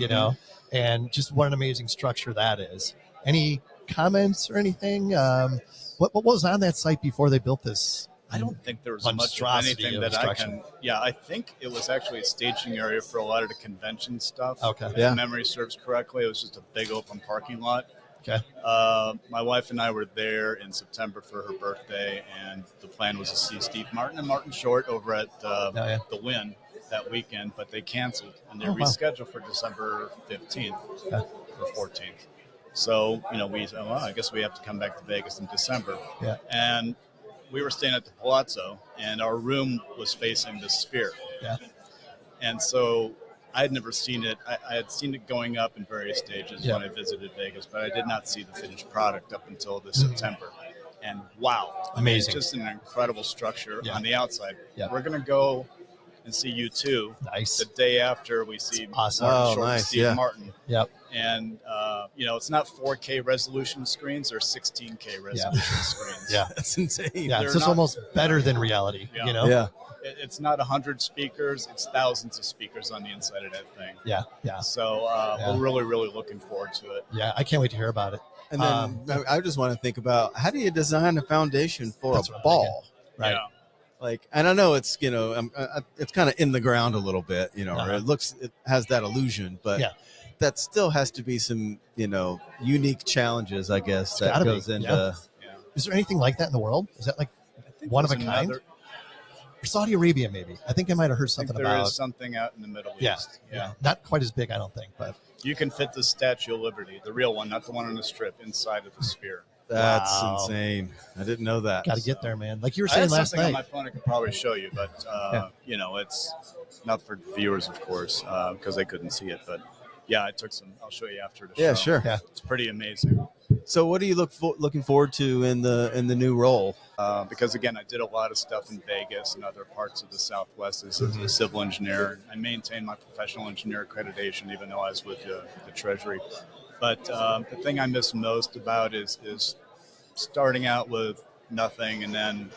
and just what an amazing structure that is. Any comments or anything? What was on that site before they built this? I don't think there was much of anything that I can. Yeah, I think it was actually a staging area for a lot of the convention stuff. Okay. If memory serves correctly, it was just a big open parking lot. Okay. My wife and I were there in September for her birthday, and the plan was to see Steve Martin and Martin Short over at the Wynn that weekend, but they canceled and they Oh, wow. rescheduled for December 15th Yeah. or 14th. So, we said, well, I guess we have to come back to Vegas in December. Yeah. And we were staying at the Palazzo, and our room was facing the Sphere. Yeah. And so I had never seen it. I had seen it going up in various stages Yeah. when I visited Vegas, but I did not see the finished product up until this September. And wow, Amazing. It's just an incredible structure Yeah. on the outside. Yeah. We're going to go and see U2 Nice. the day after we see Awesome. Martin Oh, Short and nice, Steve yeah. Martin. Yep. And, it's not 4K resolution screens, they're 16K resolution screens. Yeah. That's insane. Yeah. They're So it's not- almost better than reality, Yeah. you know? Yeah. It's not 100 speakers, it's thousands of speakers on the inside of that thing. Yeah. Yeah. So we're really, really looking forward to it. Yeah. I can't wait to hear about it. And then I just want to think about, how do you design a foundation for That's a what I'm ball? Right. Yeah. Like, and I know it's, it's kind of in the ground a little bit, Uh-huh. or it has that illusion, but Yeah. that still has to be some, unique challenges, I guess, It's that gotta be, goes into. yeah. Is there anything like that in the world? Is that like I think one of a there's kind? another- Or Saudi Arabia, maybe? I think I might have heard I think something there about. is something out in the Middle Yeah. East. Yeah. Not quite as big, I don't think, but You can fit the Statue of Liberty, the real one, not the one on the strip, inside of the Sphere. That's Wow. insane. I didn't know that. got to get there, man. Like you were I saying had last something on night. my phone I could probably show you, but Yeah. it's not for viewers, of course, because they couldn't see it. But yeah, I took some. I'll show you after the show. Yeah, sure. Yeah. It's pretty amazing. So, what do you looking forward to in the new role? Because again, I did a lot of stuff in Vegas and other parts of the Southwest as a civil engineer. I maintained my professional engineer accreditation, even though I was with the Treasury. But the thing I miss most about is starting out with nothing and then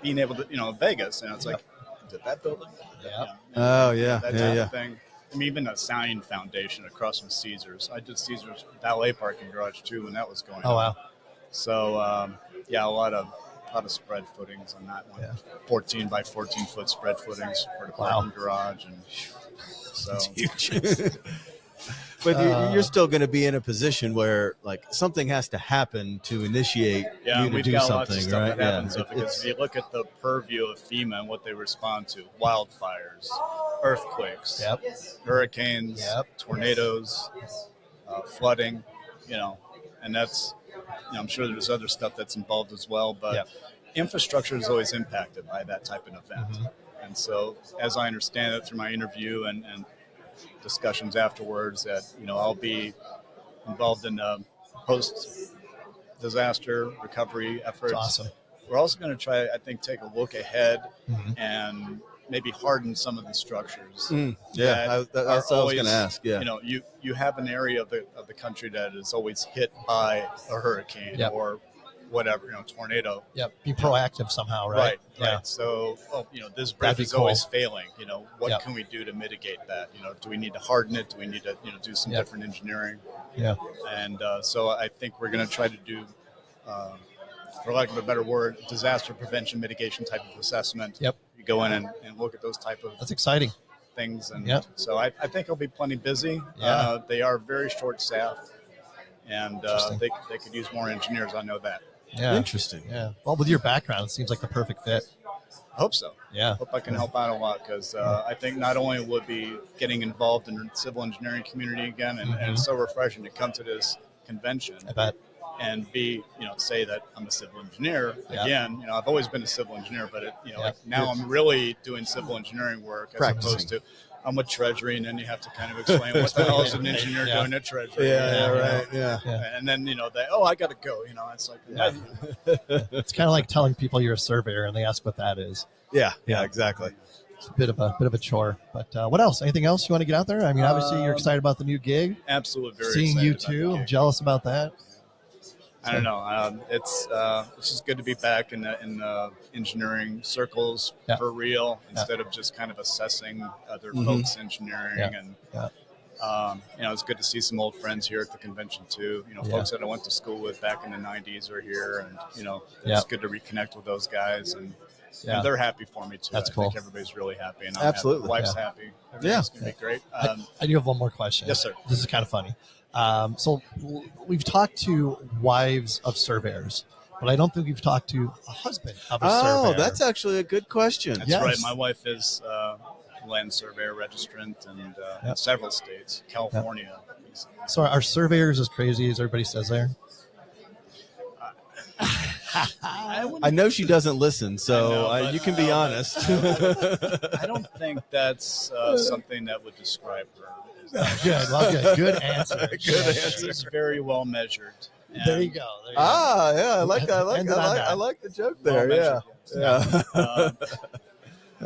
being able to, Vegas, and it's like, did that building? Yeah. Oh, yeah. That Yeah, type yeah. of thing. I mean, even a sign foundation across from Caesars. I did Caesars valet parking garage too when that was going Oh, on. wow. So a lot of spread footings on that one. Yeah. 14 by 14 foot spread footings for the Wow. parking garage, and so But you're still going to be in a position where, like, something has to happen to initiate yeah, you to we've do got something, lots of stuff right? that happens. Yeah. Because if you look at the purview of FEMA and what they respond to: wildfires, earthquakes, Yep. hurricanes, Yep. tornadoes, flooding, and that's, I'm sure there's other stuff that's involved as well, but Yep. infrastructure is always impacted by that type of event. Mhm. And so, as I understand it through my interview and discussions afterwards, that, I'll be involved in post-disaster recovery efforts. That's awesome. We're also going to try, I think, take a look ahead Mhm. and maybe harden some of the structures. Yeah, that that's what I was going to always, ask. Yeah. You have an area of the country that is always hit by a hurricane Yep. or whatever, tornado. Yep. Be proactive somehow, right? Right. Yeah. So, this That'd bridge be is always cool. failing. What Yep. can we do to mitigate that? Do we need to harden it? Do we need to, do some Yep. different engineering? Yeah. And so I think we're going to try to do, for lack of a better word, disaster prevention mitigation type of assessment. Yep. You go in and look at those type of That's exciting. things. And Yep. so I think it'll be plenty busy. Yeah. They are very short-staffed, and Interesting. they could use more engineers. I know that. Yeah. Interesting. Yeah. Well, with your background, it seems like the perfect fit. I hope so. Yeah. Hope I can help out a lot, because I think not only would be getting involved in the civil engineering community again, and it's so refreshing to come to this convention I bet. and be, say that I'm a civil engineer Yeah. again. I've always been a civil engineer, but Yeah. now I'm really doing civil engineering work as Practicing. opposed to I'm with Treasury, and then you have to kind of explain what the hell is an engineer Yeah. doing at Treasury. Right. Yeah. Yeah. And then I got to go. It's like It's kind of like telling people you're a surveyor and they ask what that is. Yeah. Yeah. Yeah. Exactly. It's a bit of a chore. But what else? Anything else you want to get out there? I mean, obviously you're excited about the new gig. absolutely very Seeing excited you about the too. I'm gig. jealous about that. I don't know. It's just good to be back in the engineering circles Yeah. for real, instead of just kind of assessing other folks' engineering. Yeah. And Yeah. it's good to see some old friends here at the convention too. Yeah. Folks that I went to school with back in the '90s are here, and Yeah. it's good to reconnect with those guys, and Yeah. they're happy for me too. That's I cool. think everybody's really happy, and I'm Absolutely. happy. Wife's Yeah. happy. Everything's gonna be great. I do have one more question. Yes, sir. This is kind of funny. So we've talked to wives of surveyors, but I don't think we've talked to a husband of a surveyor. Oh, that's actually a good question. That's Yes. right. My wife is land surveyor registrant in several states, California. So are surveyors as crazy as everybody says there? I know she doesn't listen, so you can be honest. I don't think that's something that would describe her. Good. Well, good answer. Good answer. She's very well measured. There you go. Yeah, I like that. I like the joke there. Yeah.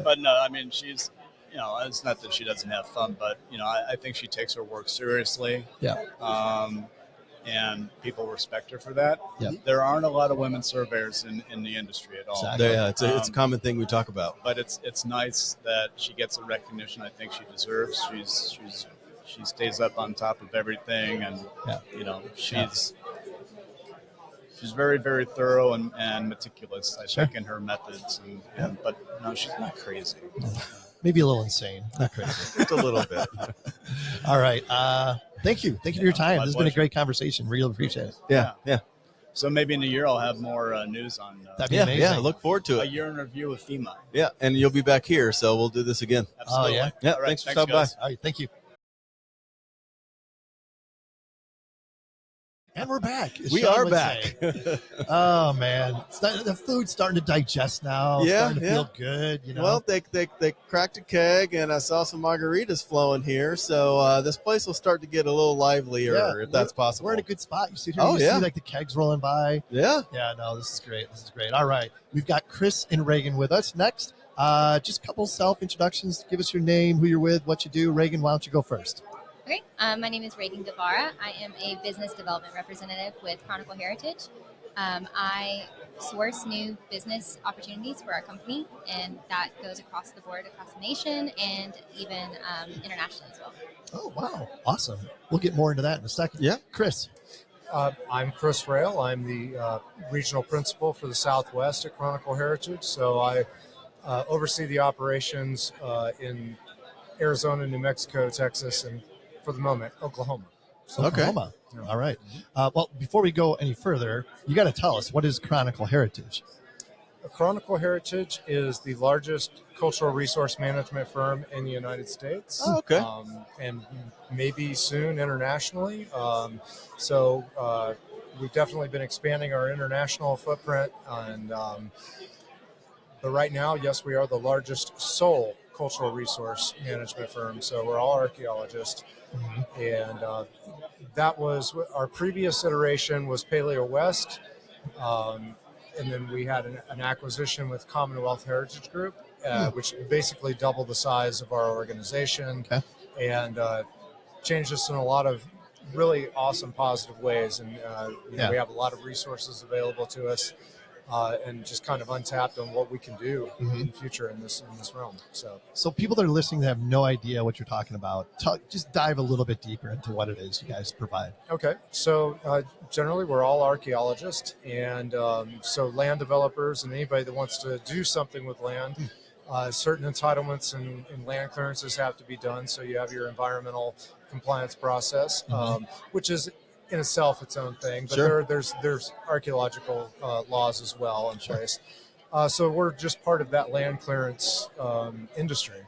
But no, I mean, she's, it's not that she doesn't have fun, but I think she takes her work seriously. Yeah. And people respect her for that. Yep. There aren't a lot of women surveyors in the industry at all. Exactly. Yeah, it's a common thing we talk about. But it's nice that she gets the recognition I think she deserves. She stays up on top of everything, and she's very, very thorough and meticulous, I think, in her methods. But no, she's not crazy. Maybe a little insane, not crazy. Just a little bit. All right. Thank you for your time. This has been a pleasure. great conversation. Really appreciate it. Yeah. So maybe in a year I'll have more news on That'd be amazing. Yeah. Look forward to a it. year in review with FEMA. Yeah, and you'll be back here, so we'll do this again. Absolutely. yeah? Yeah. All right, Thanks for stopping by. guys. All right. Thank you. And we're back. as We Sean are would back. say. Oh man, the food's starting to digest now. It's starting to feel good. Well, they cracked a keg, and I saw some margaritas flowing here, so this place will start to get a little livelier if that's possible. We're in a good spot. You see here. Oh, you yeah. see like the kegs rolling by. Yeah. Yeah. No, this is great. All right, we've got Chris and Ragan with us next. Just a couple self introductions. Give us your name, who you're with, what you do. Ragan, why don't you go first? Okay, my name is Ragan Guevara. I am a business development representative with Chronicle Heritage. I source new business opportunities for our company, and that goes across the board, across the nation, and even internationally as well. Oh, wow. Awesome. We'll get more into that in a second. Yeah. Chris. I'm Chris Rayle. I'm the regional principal for the Southwest at Chronicle Heritage. So I oversee the operations in Arizona, New Mexico, Texas, and for the moment, Oklahoma. Oklahoma. Yeah. All right. Well, before we go any further, you got to tell us, what is Chronicle Heritage? Chronicle Heritage is the largest cultural resource management firm in the United States. Oh, okay. And maybe soon internationally. We've definitely been expanding our international footprint. But right now, yes, we are the largest sole cultural resource management firm. So we're all archaeologists. Mm-hmm. And that was our previous iteration was Paleo West. And then we had an acquisition with Commonwealth Heritage Group, which basically doubled the size of our organization and changed us in a lot of really awesome, positive ways. And we have a lot of resources available to us and just kind of untapped on what we can do in the future in this realm. So people that are listening that have no idea what you're talking about, just dive a little bit deeper into what it is you guys provide. Okay, so generally we're all archaeologists, and so land developers and anybody that wants to do something with land, certain entitlements and land clearances have to be done. So you have your environmental compliance process, which is in itself its own thing, but there's archaeological laws as well in place. So we're just part of that land clearance industry.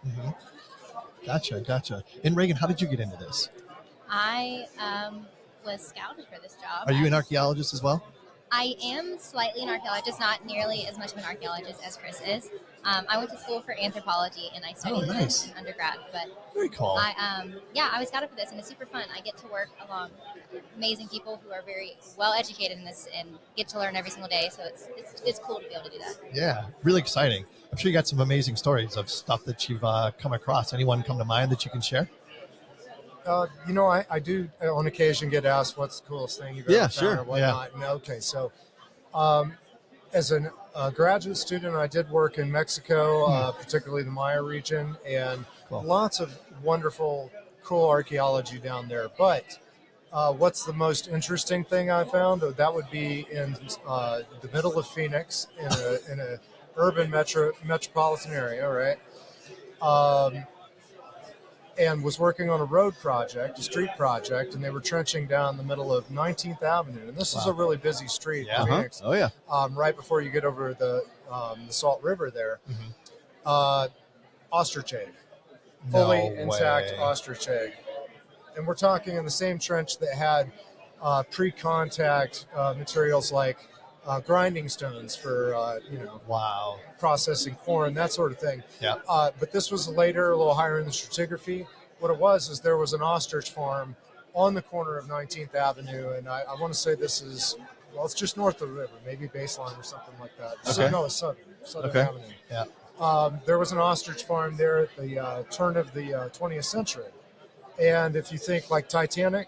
Gotcha. And Ragan, how did you get into this? I was scouted for this job. Are you an archaeologist as well? I am slightly an archaeologist, not nearly as much of an archaeologist as Chris is. I went to school for anthropology, and I studied nice. in undergrad. But Very cool. I was scouted for this, and it's super fun. I get to work along amazing people who are very well educated in this, and get to learn every single day. So it's cool to be able to do that. Yeah, really exciting. I'm sure you got some amazing stories of stuff that you've come across. Anyone come to mind that you can share? I do on occasion get asked what's the coolest thing you've ever found or whatnot. And, okay, so as a graduate student, I did work in Mexico, particularly the Maya region, and lots of wonderful, cool archaeology down there. But what's the most interesting thing I found? That would be in the middle of Phoenix, in a urban metropolitan area, right? And was working on a road project, a street project, and they were trenching down the middle of 19th Avenue. And this is a really busy street in Phoenix. Oh, yeah. Right before you get over the Salt River there. Ostrich egg. fully No intact way. ostrich egg. And we're talking in the same trench that had pre-contact materials like grinding stones for, Wow. processing corn, that sort of thing. Yeah. But this was later, a little higher in the stratigraphy. What it was is there was an ostrich farm on the corner of 19th Avenue, and I want to say this is, well, it's just north of the river, maybe Baseline or something like that. Okay. No, it's Southern Okay. Avenue. Yeah. There was an ostrich farm there at the turn of the 20th century. And if you think like Titanic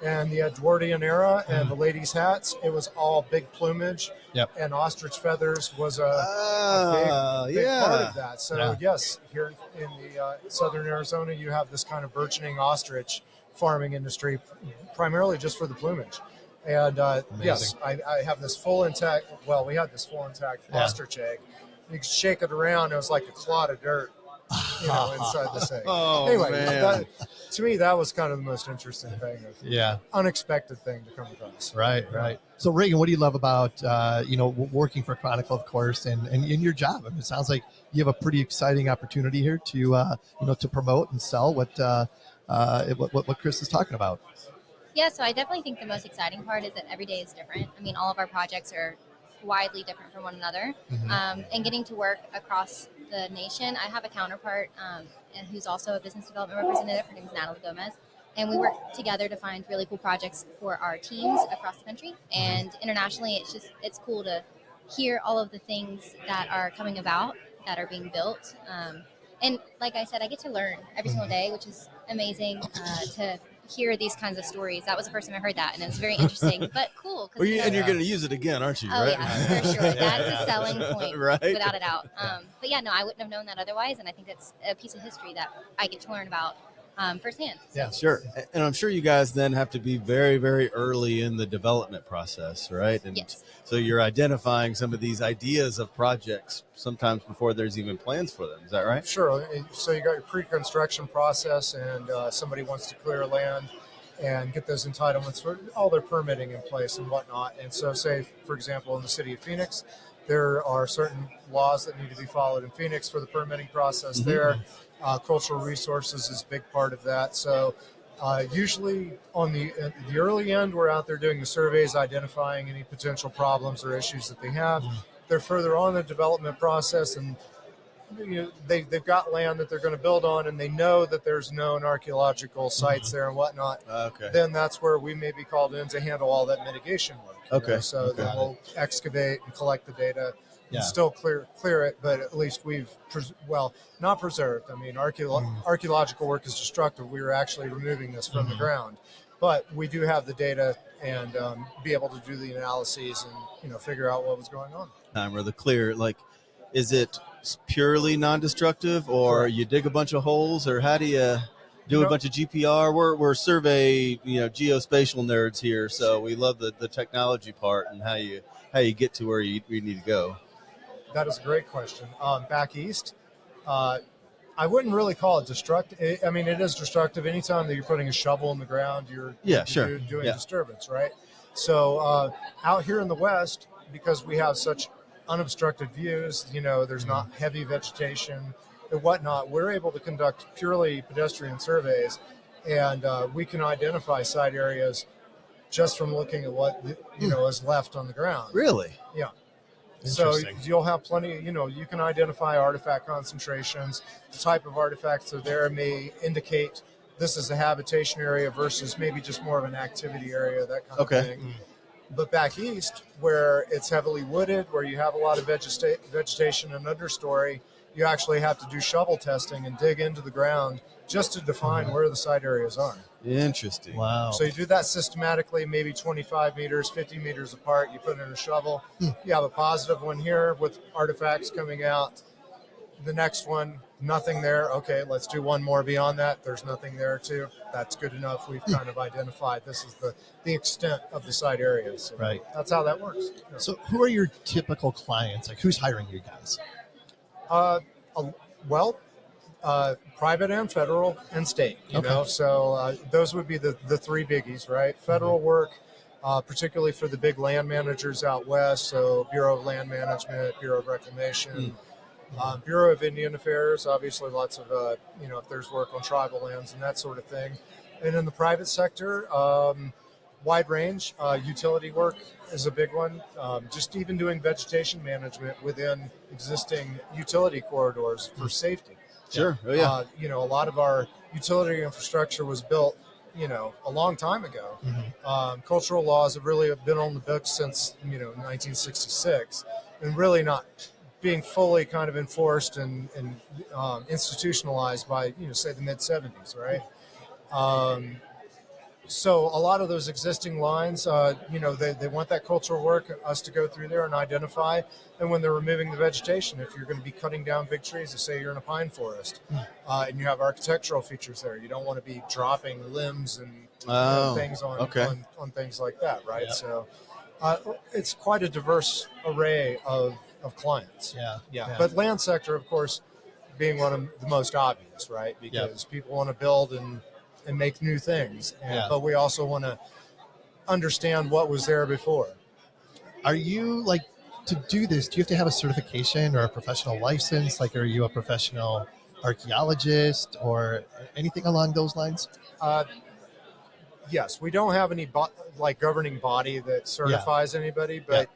and the Edwardian era and the ladies' hats, it was all big plumage. Yep. And ostrich feathers was a big part of that. So, yes, here in the southern Arizona, you have this kind of burgeoning ostrich farming industry, primarily just for the plumage. And yes, I have this full intact, well, we had this full intact ostrich egg. You could shake it around, it was like a clod of dirt, inside this egg. Anyway, man. To me, that was kind of the most interesting thing. Unexpected thing to come across. Right. So Ragan, what do you love about, working for Chronicle, of course, and in your job? I mean, it sounds like you have a pretty exciting opportunity here to, to promote and sell what Chris is talking about. Yeah, so I definitely think the most exciting part is that every day is different. I mean, all of our projects are widely different from one another. And getting to work across the nation, I have a counterpart who's also a business development representative. Her name is Natalie, and we work together to find really cool projects for our teams across the country. And internationally, it's cool to hear all of the things that are coming about, that are being built. And like I said, I get to learn every single day, which is amazing to hear these kinds of stories. That was the first time I heard that, and it was very interesting, but cool. And you're going to use it again, aren't you? Oh, right? yeah, for sure. That's a selling point, right? Without a doubt. But yeah, no, I wouldn't have known that otherwise, and I think that's a piece of history that I get to learn about firsthand. Yeah, sure. And I'm sure you guys then have to be very, very early in the development process, right? And yes. So you're identifying some of these ideas of projects sometimes before there's even plans for them. Is that right? Sure. So you got your pre-construction process, and somebody wants to clear land and get those entitlements for all their permitting in place and whatnot. And so, say, for example, in the city of Phoenix, there are certain laws that need to be followed in Phoenix for the permitting process there. Cultural resources is a big part of that. So usually on the early end, we're out there doing the surveys, identifying any potential problems or issues that they have. They're further on the development process, and they've got land that they're going to build on, and they know that there's known archaeological sites there and whatnot. Okay. Then that's where we may be called in to handle all that mitigation work. Then we'll excavate and collect the data and still clear it, but at least we've not preserved. I mean, archaeological work is destructive. We were actually removing this from the ground, but we do have the data and be able to do the analyses and figure out what was going on. Time or the clear, like, is it purely non-destructive, or you dig a bunch of holes, or how do you do a bunch of GPR? We're survey geospatial nerds here, so we love the technology part and how you get to where you need to go. That is a great question. Back east, I wouldn't really call it destructive. I mean, it is destructive. Anytime that you're putting a shovel in the ground, you're doing disturbance, right? So out here in the west, because we have such unobstructed views, there's not heavy vegetation and whatnot, we're able to conduct purely pedestrian surveys, and we can identify site areas just from looking at what is left on the ground. Really? Yeah. So you'll have plenty, you can identify artifact concentrations. The type of artifacts that are there may indicate this is a habitation area versus maybe just more of an activity area, that kind of thing. But back east, where it's heavily wooded, where you have a lot of vegetation and understory, you actually have to do shovel testing and dig into the ground just to define where the site areas are. Interesting. Wow. So you do that systematically, maybe 25 meters, 50 meters apart. You put in a shovel. You have a positive one here with artifacts coming out. The next one, nothing there. Okay, let's do one more beyond that. There's nothing there too. That's good enough. We've kind of identified this is the extent of the site areas. So right. That's how that works. Yeah. So who are your typical clients? Like, who's hiring you guys? Private and federal and state, you know, so those would be the three biggies, right? Federal work, particularly for the big land managers out west, so Bureau of Land Management, Bureau of Reclamation, Bureau of Indian Affairs, obviously lots of, if there's work on tribal lands and that sort of thing. And in the private sector, wide range. Utility work is a big one. Just even doing vegetation management within existing utility corridors for safety. Sure. Oh, yeah. A lot of our utility infrastructure was built, a long time ago. Cultural laws have really been on the books since, 1966, and really not being fully kind of enforced and institutionalized by, say, the mid-'70s, right? So a lot of those existing lines, they want that cultural work, us to go through there and identify. And when they're removing the vegetation, if you're going to be cutting down big trees, to say you're in a pine forest, and you have architectural features there, you don't want to be dropping limbs and things on things like that, right? Yep. So it's quite a diverse array of clients. Yeah. But land sector, of course, being one of the most obvious, right? Because people want to build and make new things. But we also want to understand what was there before. Are you, to do this, do you have to have a certification or a professional license? Are you a professional archaeologist or anything along those lines? Yes, we don't have any governing body that certifies anybody, but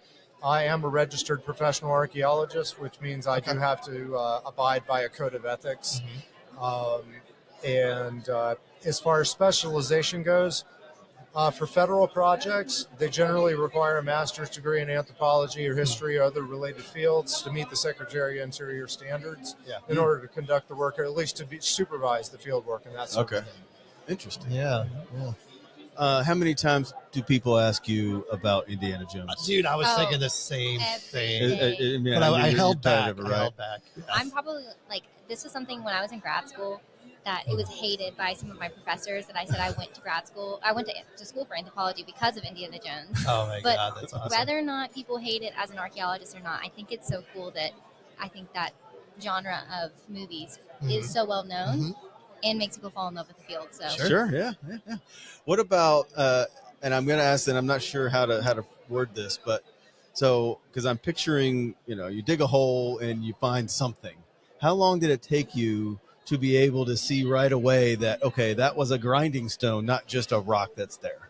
I am a registered professional archaeologist, which means I do have to abide by a code of ethics. As far as specialization goes, for federal projects, they generally require a master's degree in anthropology or history or other related fields to meet the Secretary of Interior standards in order to conduct the work, or at least to supervise the field work and that sort of thing. Interesting. Yeah. How many times do people ask you about Indiana Jones? Dude, I was thinking the same thing. But I held back. I'm probably this was something when I was in grad school that it was hated by some of my professors that I said I went to grad school. I went to school for anthropology because of Indiana Jones. Oh my God, that's awesome. Whether or not people hate it as an archaeologist or not, I think it's so cool that I think that genre of movies is so well known and makes people fall in love with the field. So Sure. Yeah. What about and I'm going to ask, and I'm not sure how to word this, but so because I'm picturing, you dig a hole and you find something. How long did it take you to be able to see right away that, okay, that was a grinding stone, not just a rock that's there?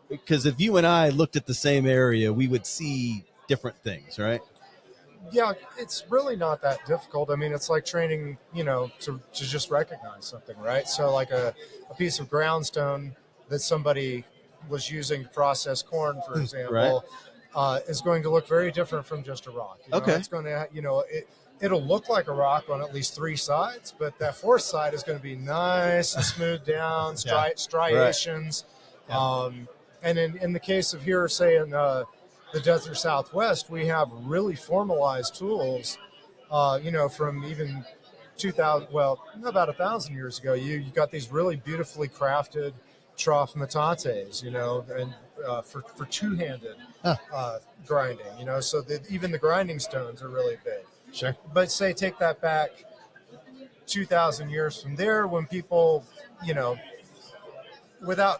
Because if you and I looked at the same area, we would see different things, right? Yeah, it's really not that difficult. I mean, it's like training, to just recognize something, right? So a piece of groundstone that somebody was using to process corn, for example, is going to look very different from just a rock. It's going to, it'll look like a rock on at least three sides, but that fourth side is going to be nice and smoothed down, striations. And in the case of here, say in the desert Southwest, we have really formalized tools, from even 2000, about 1,000 years ago. You got these really beautifully crafted trough metates, and for two-handed grinding, so that even the grinding stones are really big. Sure. But take that back 2,000 years from there, when people, without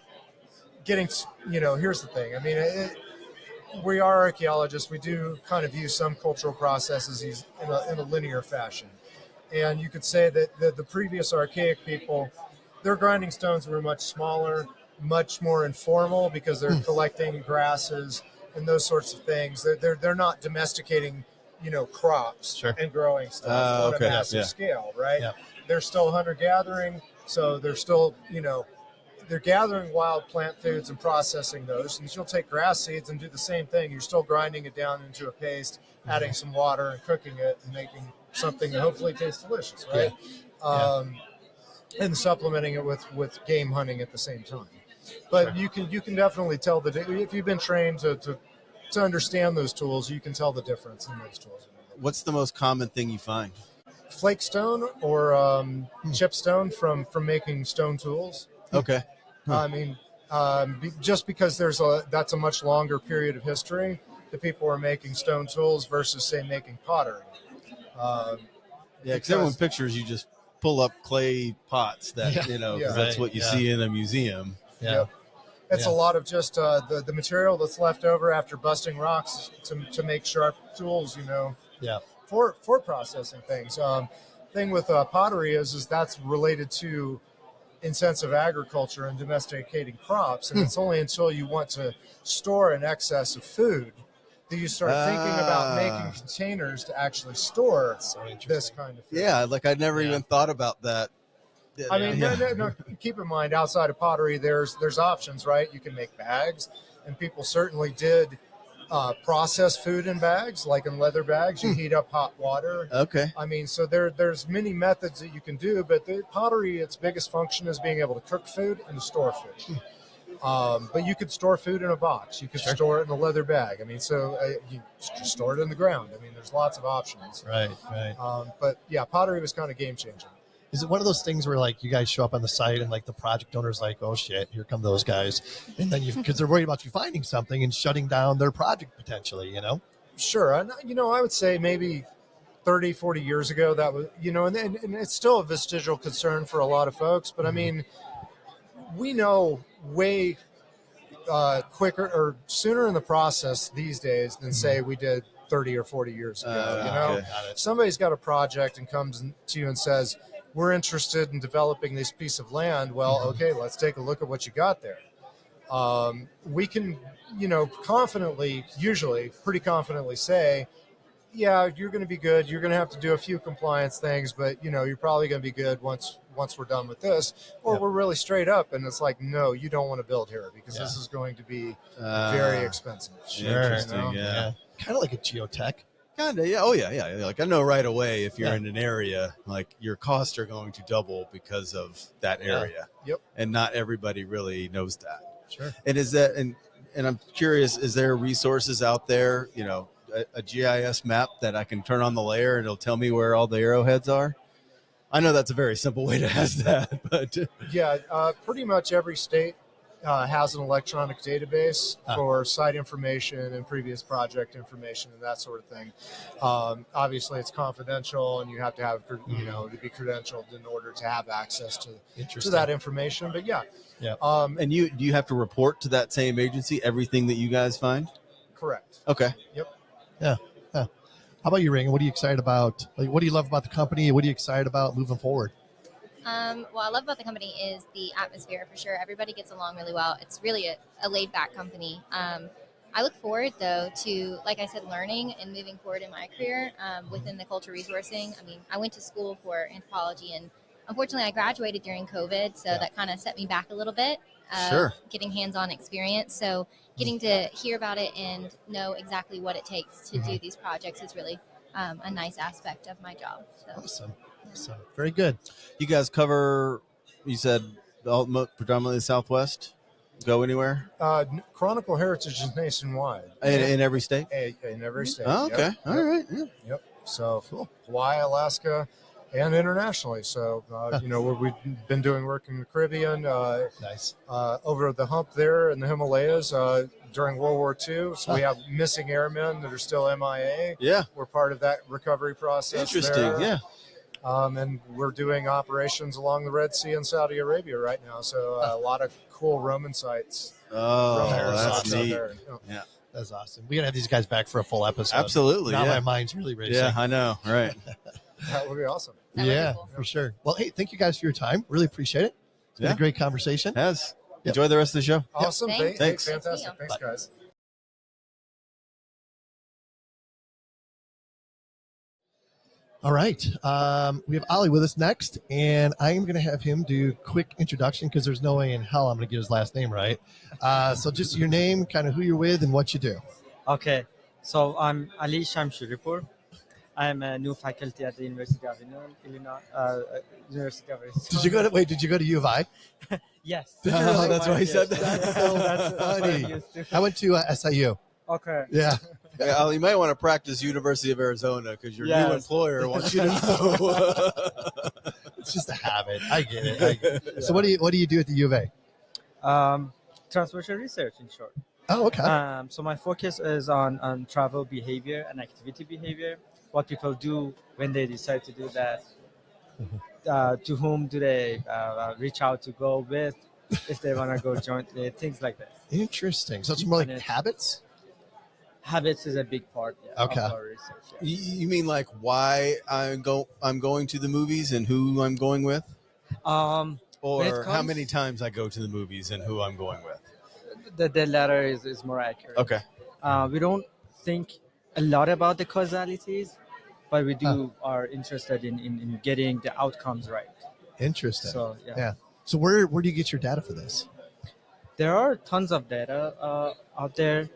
getting, here's the thing. I mean, we are archaeologists. We do kind of use some cultural processes in a linear fashion. And you could say that the previous archaic people, their grinding stones were much smaller, much more informal, because they're collecting grasses and those sorts of things. They're not domesticating crops and growing stuff on a massive scale, right? Yeah. They're still hunter-gathering, so they're still, they're gathering wild plant foods and processing those. And you'll take grass seeds and do the same thing. You're still grinding it down into a paste, adding some water and cooking it and making something that hopefully tastes delicious, right? And supplementing it with game hunting at the same time. But you can definitely tell if you've been trained to understand those tools, you can tell the difference in those tools. What's the most common thing you find? Flake stone or chip stone from making stone tools. Okay. I mean, just because that's a much longer period of history that people are making stone tools versus, say, making pottery. Because everyone pictures you just pull up clay pots that, because that's what you see in a museum. Yeah. It's a lot of just the material that's left over after busting rocks to make sharp tools, for processing things. Thing with pottery is that's related to intensive agriculture and domesticating crops, and it's only until you want to store an excess of food that you start thinking about making containers to actually store this kind of food. Yeah, like I never even thought about that. I mean, no, keep in mind, outside of pottery, there's options, right? You can make bags, and people certainly did process food in bags, like in leather bags. You heat up hot water. Okay. I mean, so there's many methods that you can do, but the pottery, its biggest function is being able to cook food and to store food. But you could store food in a box. You could store it in a leather bag. I mean, so you just store it in the ground. I mean, there's lots of options. Right. But yeah, pottery was kind of game changing. Is it one of those things where like you guys show up on the site and like the project owner's like, oh shit, here come those guys, and then because they're worried about you finding something and shutting down their project potentially, you know? Sure. And, I would say maybe 30, 40 years ago that was, and it's still a vestigial concern for a lot of folks, but I mean, we know way quicker or sooner in the process these days than say we did 30 or 40 years ago. Okay. Somebody's got a project and comes to you and says, we're interested in developing this piece of land. Well, okay, let's take a look at what you got there. We can, pretty confidently say, yeah, you're going to be good. You're going to have to do a few compliance things, but you're probably going to be good once we're done with this. Or we're really straight up, and it's like, no, you don't want to build here because this is going to be very expensive. Interesting. Yeah. Kind of like a geotech. Kind of, yeah. Oh, yeah. Like I know right away if you're in an area, like your costs are going to double because of that area. Yep. And not everybody really knows that. Sure. And is that, and I'm curious, is there resources out there, a GIS map that I can turn on the layer and it'll tell me where all the arrowheads are? I know that's a very simple way to ask that, but yeah, pretty much every state has an electronic database for site information and previous project information and that sort of thing. Obviously, it's confidential, and you have to have to be credentialed in order to have access to that information. But yeah. And do you have to report to that same agency everything that you guys find? Correct. Okay. Yep. Yeah. How about you, Ragan? What are you excited about? Like, what do you love about the company? What are you excited about moving forward? What I love about the company is the atmosphere, for sure. Everybody gets along really well. It's really a laid-back company. I look forward, though, to, like I said, learning and moving forward in my career within the culture resourcing. I mean, I went to school for anthropology, and unfortunately, I graduated during COVID, so that kind of set me back a little bit. Getting hands-on experience. So getting to hear about it and know exactly what it takes to do these projects is really a nice aspect of my job. So. Awesome. So very good. You guys cover, you said, predominantly the Southwest? Go anywhere? Chronicle Heritage is nationwide. In every state? In every state. Oh, okay. Yep. All right. Yeah. Yep. So Hawaii, Alaska, and internationally. So, we've been doing work in the Caribbean. Nice. Over the hump there in the Himalayas during World War II. So we have missing airmen that are still MIA. Yeah. We're part of that recovery process. Interesting. There. Yeah. And we're doing operations along the Red Sea in Saudi Arabia right now. So a lot of cool Roman sites. That's neat. Yeah. That's awesome. We got to have these guys back for a full episode. Absolutely. Now yeah. my mind's really racing. Yeah, I know. Right. That would be awesome. For sure. Well, hey, thank you guys for your time. Really appreciate it. It's been a great conversation. Enjoy the rest of the show. Awesome. Thanks. Thanks. Fantastic. Thanks, guys. All right. We have Ollie with us next, and I am going to have him do a quick introduction because there's no way in hell I'm going to get his last name right. So just your name, kind of who you're with, and what you do. Okay. So I'm Ali Shamshiripour. I'm a new faculty at the University of Illinois. University of Illinois. Did you go to U of I? Yes. Oh, that's why he said that. That's so funny. I went to SIU. Okay. Yeah. You might want to practice University of Arizona because your new employer wants you to know. It's just a habit. I get it. So what do you do at the U of A? Transportation research, in short. Oh, okay. So my focus is on travel behavior and activity behavior. What people do when they decide to do that. To whom do they reach out to go with? If they want to go jointly, things like that. Interesting. So it's more like habits? Habits is a big part of our research. Yeah. You mean like why I'm going to the movies and who I'm going with? Or how many times I go to the movies and who I'm going with? The latter is more accurate. Okay. We don't think a lot about the causalities, but we are interested in getting the outcomes right. Interesting. So, yeah. So where do you get your data for this? There are tons of data out there.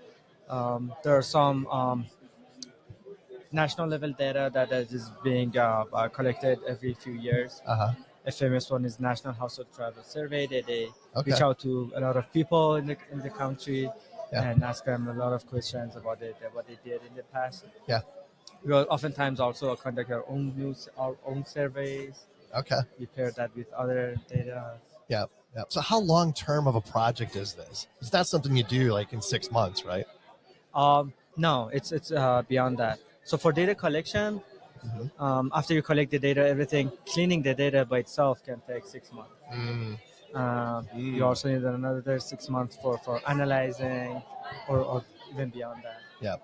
There are some national level data that is being collected every few years. A famous one is National Household Travel Survey. They reach out to a lot of people in the country and ask them a lot of questions about what they did in the past. Yeah. We will oftentimes also conduct our own surveys. Okay. We pair that with other data. Yeah. So how long term of a project is this? It's not something you do like in 6 months, right? No, it's beyond that. So for data collection, after you collect the data, everything, cleaning the data by itself can take 6 months. You also need another 6 months for analyzing or even beyond that. Yeah.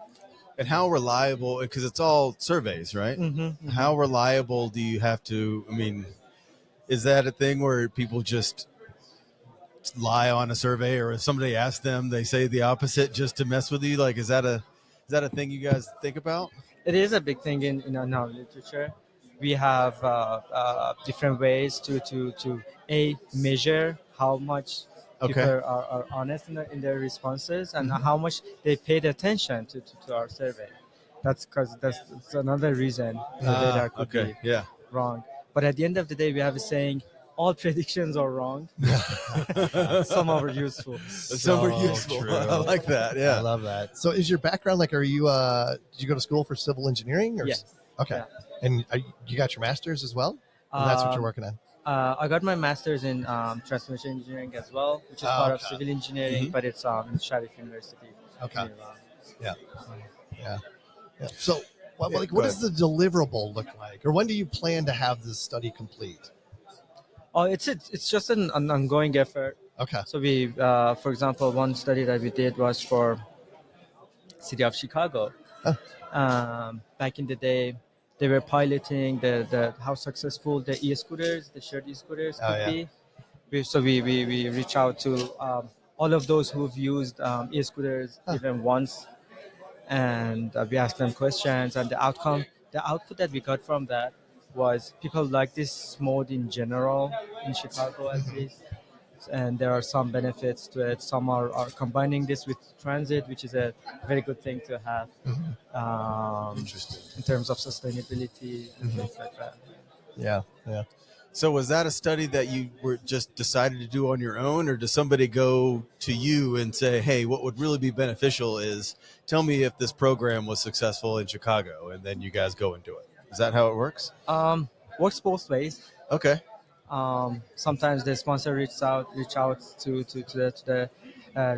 And how reliable, because it's all surveys, right? How reliable do you have to, I mean, is that a thing where people just lie on a survey, or if somebody asks them, they say the opposite just to mess with you? Like, is that a thing you guys think about? It is a big thing in our literature. We have different ways to measure how much people are honest in their responses and how much they paid attention to our survey. That's because that's another reason the data could be wrong. But at the end of the day, we have a saying, all predictions are wrong. Some are useful. Some are useful. True. I like that. Yeah. I love that. So is your background like, are you, did you go to school for civil engineering? Or? Yes. Okay. Yeah. And you got your master's as well? Or that's what you're working on? I got my master's in transmission engineering as well, which is part of civil engineering, but it's in Sharif University. Okay. Yeah. So what does the deliverable look like? Or when do you plan to have this study complete? Oh, it's just an ongoing effort. Okay. So we, for example, one study that we did was for city of Chicago. Back in the day, they were piloting the how successful the e-scooters, the shared e-scooters could be. So we reach out to all of those who've used e-scooters even once, and we asked them questions, and the output that we got from that was people like this mode in general in Chicago at least, and there are some benefits to it. Some are combining this with transit, which is a very good thing to have in terms of sustainability and things like that. Yeah. So was that a study that you were just decided to do on your own, or does somebody go to you and say, hey, what would really be beneficial is tell me if this program was successful in Chicago, and then you guys go and do it? Is that how it works? Works both ways. Okay. Sometimes the sponsor reach out to the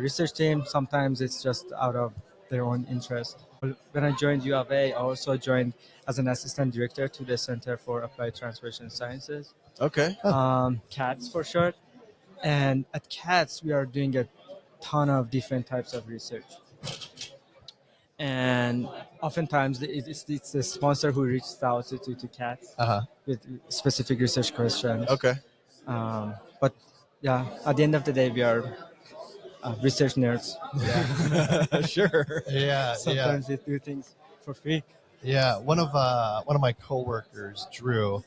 research team. Sometimes it's just out of their own interest. When I joined U of A, I also joined as an assistant director to the Center for Applied Transportation Sciences. Okay. CATS for short. And at CATS, we are doing a ton of different types of research. And oftentimes it's the sponsor who reaches out to CATS with specific research questions. Okay. But yeah, at the end of the day, we are research nerds. Yeah. Sure. Yeah. Sometimes we do things for free. Yeah. One of my coworkers, Drew,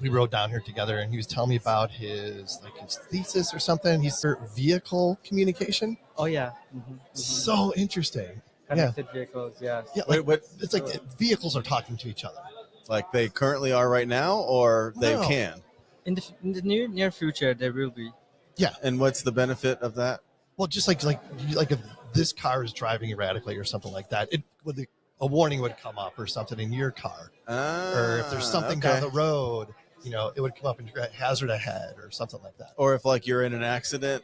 we rode down here together, and he was telling me about his thesis or something. He's for vehicle communication. Oh yeah. So interesting. Connected vehicles, yes. Yeah. It's like vehicles are talking to each other. Like they currently are right now, or they can? In the near future, there will be. Yeah. And what's the benefit of that? Well, just like if this car is driving erratically or something like that, a warning would come up or something in your car. Or if there's something down the road, it would come up in your hazard ahead or something like that. Or if you're in an accident,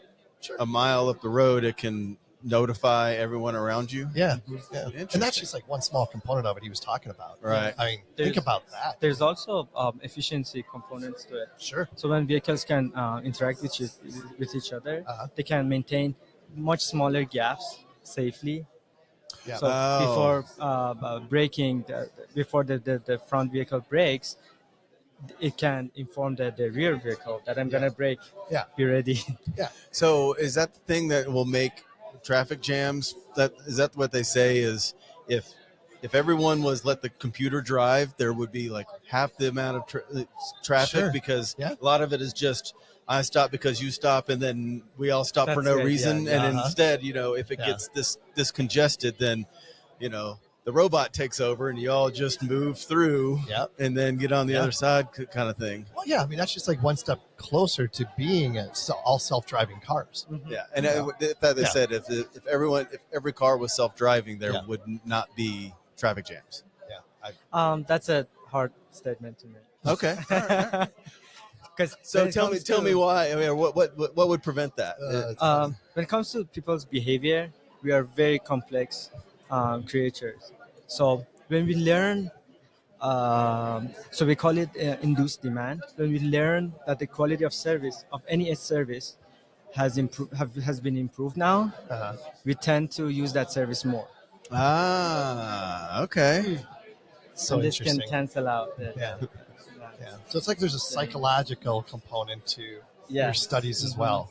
a mile up the road, it can notify everyone around you. Yeah. And that's just one small component of it he was talking about. Right. I mean, think about that. There's also efficiency components to it. Sure. So when vehicles can interact with each other, they can maintain much smaller gaps safely. Yeah. So before braking, before the front vehicle brakes, it can inform the rear vehicle that I'm gonna brake. Yeah. Be ready. Yeah. So is that the thing that will make traffic jams? Is that what they say is if everyone was let the computer drive, there would be like half the amount of traffic Sure. because a lot of it is just I stop because you stop, and then we all stop for no reason. And instead, if it gets this congested, then the robot takes over and you all just move through and then get on the other side kind of thing. Well, yeah, I mean, that's just like one step closer to being all self-driving cars. Mm-hmm. Yeah. And they said if every car was self-driving, there would not be traffic jams. Yeah. That's a hard statement to make. Okay. All right. So tell me why. I mean, what would prevent that? When it comes to people's behavior, we are very complex creatures. So when we learn, so we call it induced demand. When we learn that the quality of service of any service has been improved now, we tend to use that service more. Okay. So and this interesting. can cancel out. Yeah. So it's like there's a psychological component to your studies as well.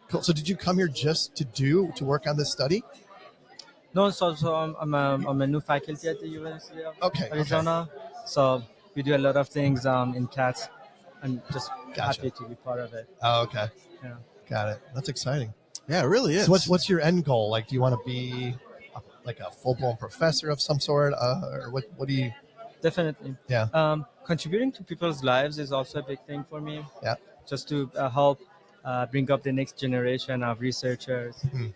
Cool. So did you come here just to work on this study? No, so I'm a new faculty at the University of Arizona. Okay. So we do a lot of things in CATS. I'm just happy to be part of it. Oh, okay. Yeah. Got it. That's exciting. Yeah, it really is. So what's your end goal? Like, do you want to be like a full-blown professor of some sort? Or what do you... Definitely. Yeah. Contributing to people's lives is also a big thing for me. Yeah. Just to help bring up the next generation of researchers. Mm-hmm.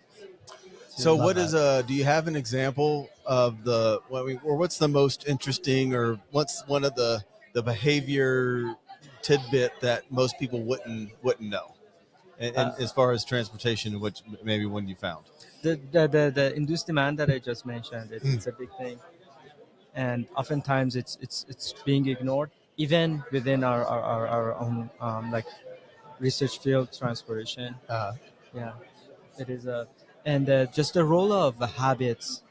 So do you have an example of what's the most interesting, or what's one of the behavior tidbit that most people wouldn't know? And as far as transportation, which maybe one you found? The induced demand that I just mentioned, it's a big thing. And oftentimes it's being ignored, even within our own research field, transportation. Yeah, it is and just the role of habits,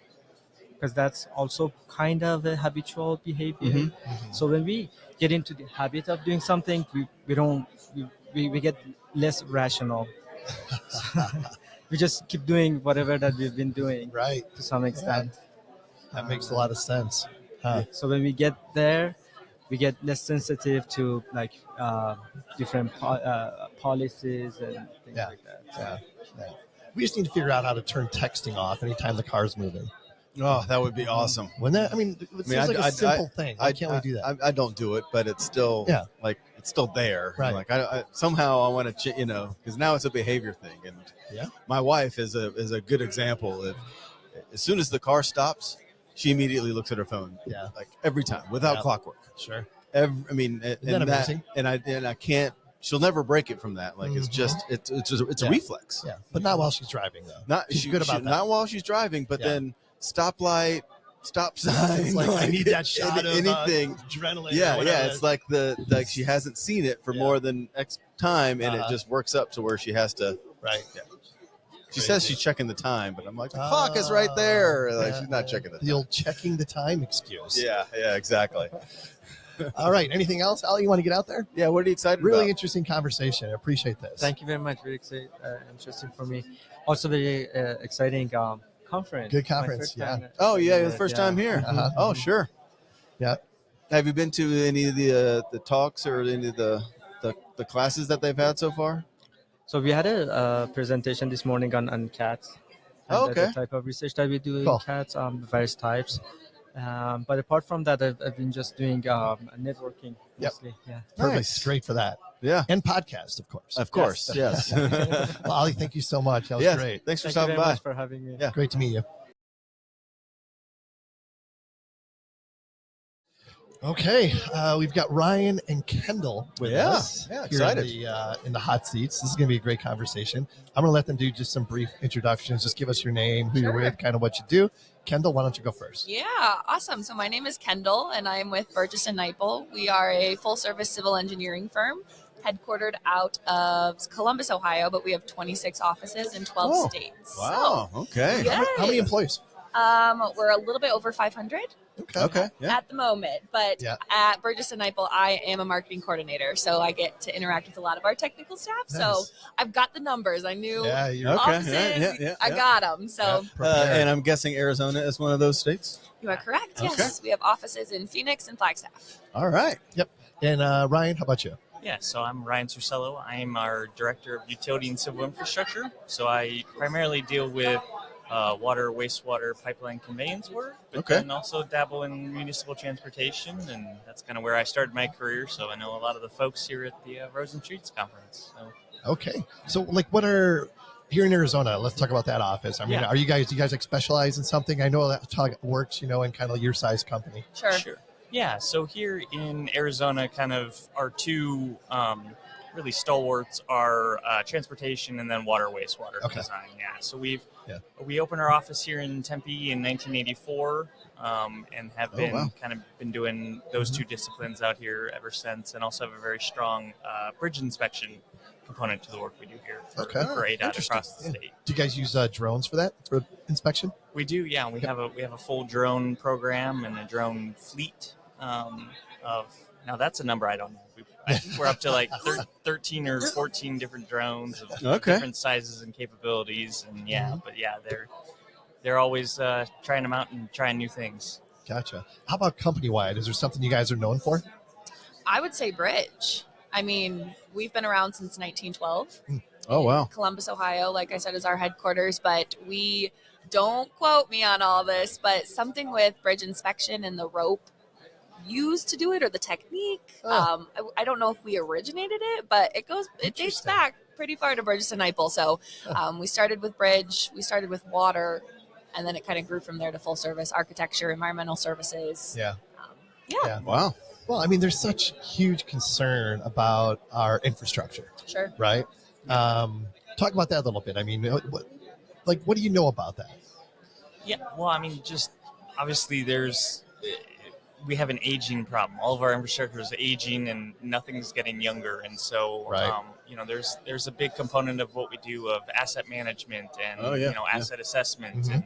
because that's also kind of a habitual behavior. Mm-hmm. So when we get into the habit of doing something, we get less rational. We just keep doing whatever that we've been doing, right? To some extent. That makes a lot of sense. So when we get there, we get less sensitive to different policies and things like that. Yeah. We just need to figure out how to turn texting off anytime the car's moving. Oh, that would be awesome. Wouldn't that? I mean, it seems like a simple thing. Why can't we do that? I don't do it, but it's still it's still there. Right. Like I somehow I want to, because now it's a behavior thing, and my wife is a good example. As soon as the car stops, she immediately looks at her phone. Yeah. Like every time, without clockwork. Sure. Isn't that amazing? And I can't. She'll never break it from that. Like it's just it's a reflex. Yeah. But not while she's driving though. She's good about that. Not while she's driving, but then stoplight, stop sign. It's like I need that shot of anything. Adrenaline. Yeah. It's like she hasn't seen it for more than X time, and it just works up to where she has to. Right. Yeah. She says she's checking the time, but I'm like, the clock is right there. Like she's not checking the time. The old checking the time excuse. Yeah, exactly. All right. Anything else, Al? You want to get out there? Yeah. What are you excited about? Really interesting conversation. I appreciate this. Thank you very much. Very exciting, interesting for me. Also very exciting conference. Good conference. Yeah. Oh yeah, the first time here. Oh sure. Yeah. Have you been to any of the talks or any of the classes that they've had so far? So we had a presentation this morning on cats. The type of research that we do in cats, various types. But apart from that, I've been just doing networking mostly. Yeah. Perfect. Nice. Great for that. Yeah. And podcast, of course. Of course. Yes. Well, Ali, thank you so much. That was great. Thanks for Thank stopping you very by. much for having me. Yeah. Great to meet you. Okay, we've got Ryan and Kendall with us. Yeah, here excited. in the hot seats. This is going to be a great conversation. I'm going to let them do just some brief introductions. Just give us your name, who you're with, kind of what you do. Kendall, why don't you go first? Yeah, awesome. So my name is Kendall, and I'm with Burgess and Niple. We are a full-service civil engineering firm. headquartered out of Columbus, Ohio, but we have 26 offices in 12 states. Wow. Okay. Yes. How many employees? We're a little bit over 500 Okay. Yeah. at the moment, but at Burgess and Niple, I am a marketing coordinator, so I get to interact with a lot of our technical staff. Nice. So I've got the numbers. I knew you're offices. I got them. So, and I'm guessing Arizona is one of those states. You are correct. Okay. Yes, we have offices in Phoenix and Flagstaff. All right. Yep. And Ryan, how about you? Yeah, so I'm Ryan Circello. I am our Director of Utility and Civil Infrastructure. So I primarily deal with water, wastewater, pipeline conveyance work, but then also dabble in municipal transportation, and that's kind of where I started my career. So I know a lot of the folks here at the Roads and Streets Conference. So. Okay. So, like, what are here in Arizona? Let's talk about that office. I mean, do you guys like specialize in something? I know that how it works, in kind of your size company. Sure. Yeah, so here in Arizona, kind of our two really stalwarts are transportation and then water wastewater design. Yeah, so we opened our office here in Tempe in 1984 and have been doing those two disciplines out here ever since, and also have a very strong bridge inspection component to the work we do here for ADOT across the state. Do you guys use drones for that, for inspection? We do, yeah. We have a full drone program and a drone fleet. Now that's a number I don't know. I think we're up to like 13 or 14 different drones of different sizes and capabilities, and they're always trying them out and trying new things. Gotcha. How about company-wide? Is there something you guys are known for? I would say bridge. I mean, we've been around since 1912. Oh, wow. Columbus, Ohio, like I said, is our headquarters, but we don't quote me on all this, but something with bridge inspection and the rope used to do it, or the technique. I don't know if we originated it, but it dates back pretty far to Burgess and Niple. So we started with bridge, we started with water, and then it kind of grew from there to full service architecture, environmental services. Yeah. Wow. Well, I mean, there's such huge concern about our infrastructure. Sure. Right. Talk about that a little bit. I mean, what do you know about that? Yeah. Well, I mean, just obviously we have an aging problem. All of our infrastructure is aging, and nothing's getting younger. And so, there's a big component of what we do of asset management and asset assessment. And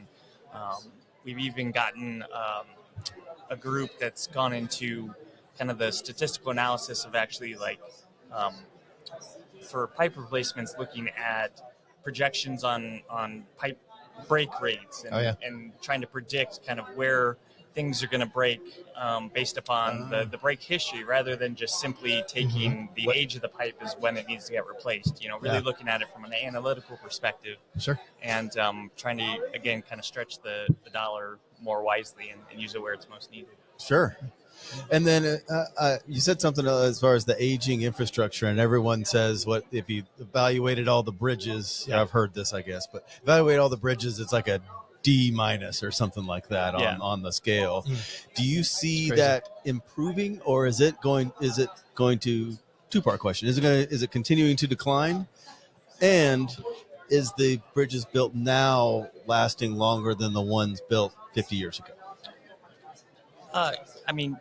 we've even gotten a group that's gone into kind of the statistical analysis of actually for pipe replacements, looking at projections on pipe break rates and trying to predict kind of where things are going to break based upon the break history, rather than just simply taking the age of the pipe as when it needs to get replaced. Really looking at it from an analytical perspective. Sure. And trying to, again, kind of stretch the dollar more wisely and use it where it's most needed. Sure. And then you said something as far as the aging infrastructure, and everyone says, what if you evaluated all the bridges? I've heard this, I guess, but evaluate all the bridges, it's like a D- or something like that on the scale. Do you see that improving, or is it going to, two-part question, is it continuing to decline? And is the bridges built now lasting longer than the ones built 50 years ago? I mean,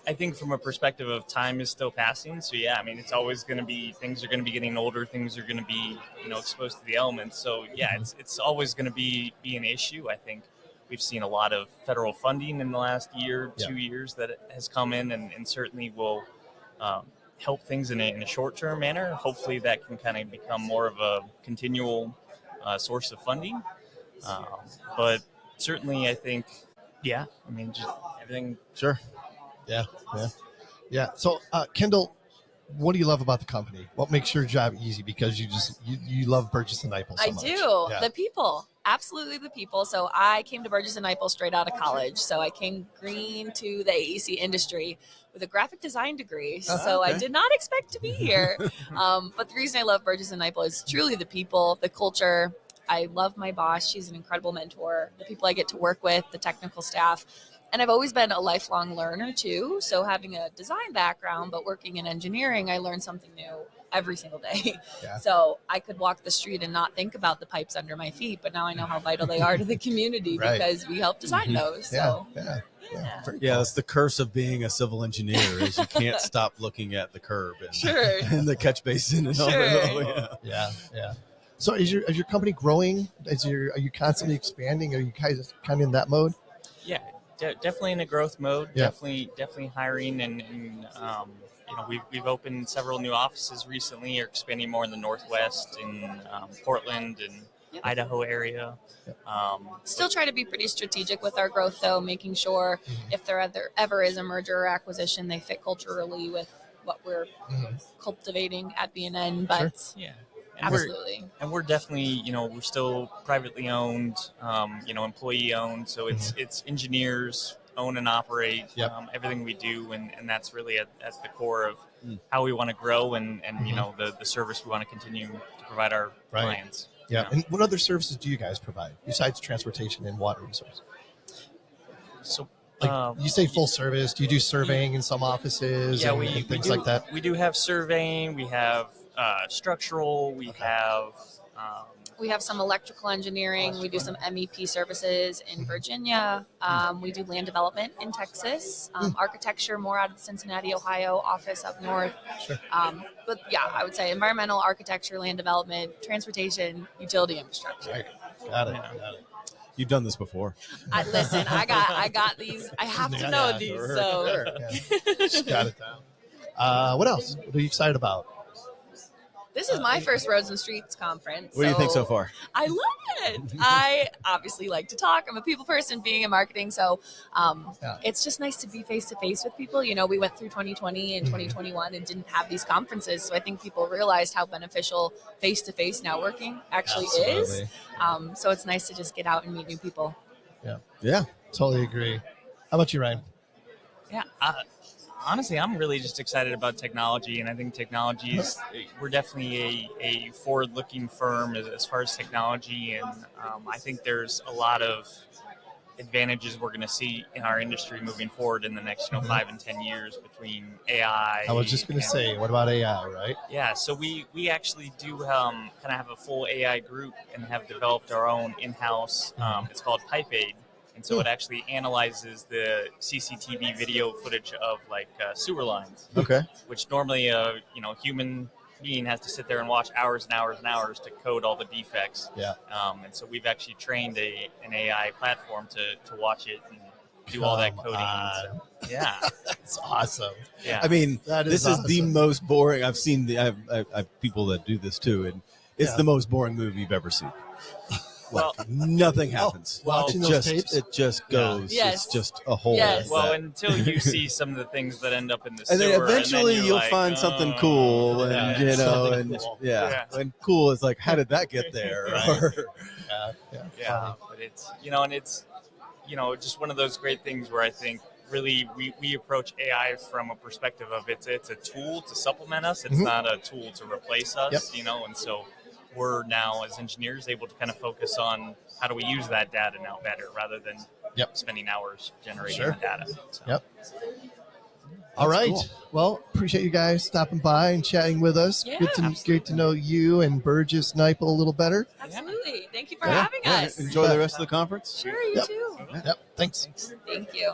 I think from a perspective of time is still passing. So it's always going to be, things are going to be getting older. Things are going to be, exposed to the elements. So it's always going to be an issue. I think we've seen a lot of federal funding in the last year, 2 years that has come in and certainly will help things in a short-term manner. Hopefully that can kind of become more of a continual source of funding. But certainly I think, just everything. Sure. Yeah. So, Kendall, what do you love about the company? What makes your job easy? Because you love Burgess and Niple so much. I do. The people. Absolutely the people. So I came to Burgess and Niple straight out of college. So I came green to the AEC industry with a graphic design degree. I did not expect to be here. But the reason I love Burgess and Niple is truly the people, the culture. I love my boss. She's an incredible mentor. The people I get to work with, the technical staff. And I've always been a lifelong learner too. So having a design background, but working in engineering, I learn something new every single day. Yeah. So I could walk the street and not think about the pipes under my feet, but now I know how vital they are to the community Right. because we help design those. So Yeah. Yeah, that's the curse of being a civil engineer is you can't stop looking at the curb and, Sure. and the catch basin and all Sure. that. Yeah. So is your company growing? Are you constantly expanding? Are you guys kind of in that mode? Yeah, definitely in a growth mode. Yeah. Definitely hiring, and we've opened several new offices recently. Are expanding more in the Northwest, in Portland and Idaho area. Still try to be pretty strategic with our growth, though, making sure if there ever is a merger or acquisition, they fit culturally with what we're cultivating at B&N. But yeah, absolutely. We're definitely, we're still privately owned, employee owned. So it's engineers own and operate everything we do, and that's really at the core of how we want to grow and the service we want to continue to provide our clients. Yeah. And what other services do you guys provide besides transportation and water resource? So, you say full service. Do you do surveying in some offices and things like that? We do have surveying. We have structural. We have some electrical engineering. We do some MEP services in Virginia. We do land development in Texas. Architecture more out of the Cincinnati, Ohio office up north. Sure. But yeah, I would say environmental, architecture, land development, transportation, utility infrastructure. Right. Got it. You've done this before. Listen, I got these. I have to know these. So Sure. Just got it down. What else? What are you excited about? this is my first Roads and Streets conference. What do you think so far? I love it. I obviously like to talk. I'm a people person being in marketing. So it's just nice to be face to face with people. We went through 2020 and 2021 and didn't have these conferences. So I think people realized how beneficial face to face networking actually is. So it's nice to just get out and meet new people. Yeah. Totally agree. How about you, Ryan? Yeah. Honestly, I'm really just excited about technology, and I think technology is, we're definitely a forward-looking firm as far as technology, and I think there's a lot of advantages we're going to see in our industry moving forward in the next 5 and 10 years between AI. I was just going to say, what about AI, right? Yeah, so we actually do kind of have a full AI group and have developed our own in-house, it's called PipeAid. And so it actually analyzes the CCTV video footage of sewer lines. Okay. Which normally a human being has to sit there and watch hours and hours and hours to code all the defects. Yeah. And so we've actually trained an AI platform to watch it and do all that coding. So, yeah. That's awesome. Yeah. I mean, this is the most boring. I've seen I have people that do this too, and it's the most boring movie you've ever seen. Nothing happens. Watching those tapes? It just goes. Yes. It's just a whole. Yes. Well, until you see some of the things that end up in the And sewer, then eventually you're you'll like, find something cool, and Yeah. and cool is like, how did that get there? Or, Yeah, but it's and it's just one of those great things where I think really we approach AI from a perspective of it's a tool to supplement us. It's not a tool to replace us. And so we're now as engineers able to kind of focus on how do we use that data now better rather than spending hours generating the data. So. All right. cool. Well, appreciate you guys stopping by and chatting with us. Yeah, Great to know you and Burgess Niple a little better. Absolutely. Thank you for having us. Enjoy the rest of the conference. Sure, you too. Yep. Thanks. Thank you.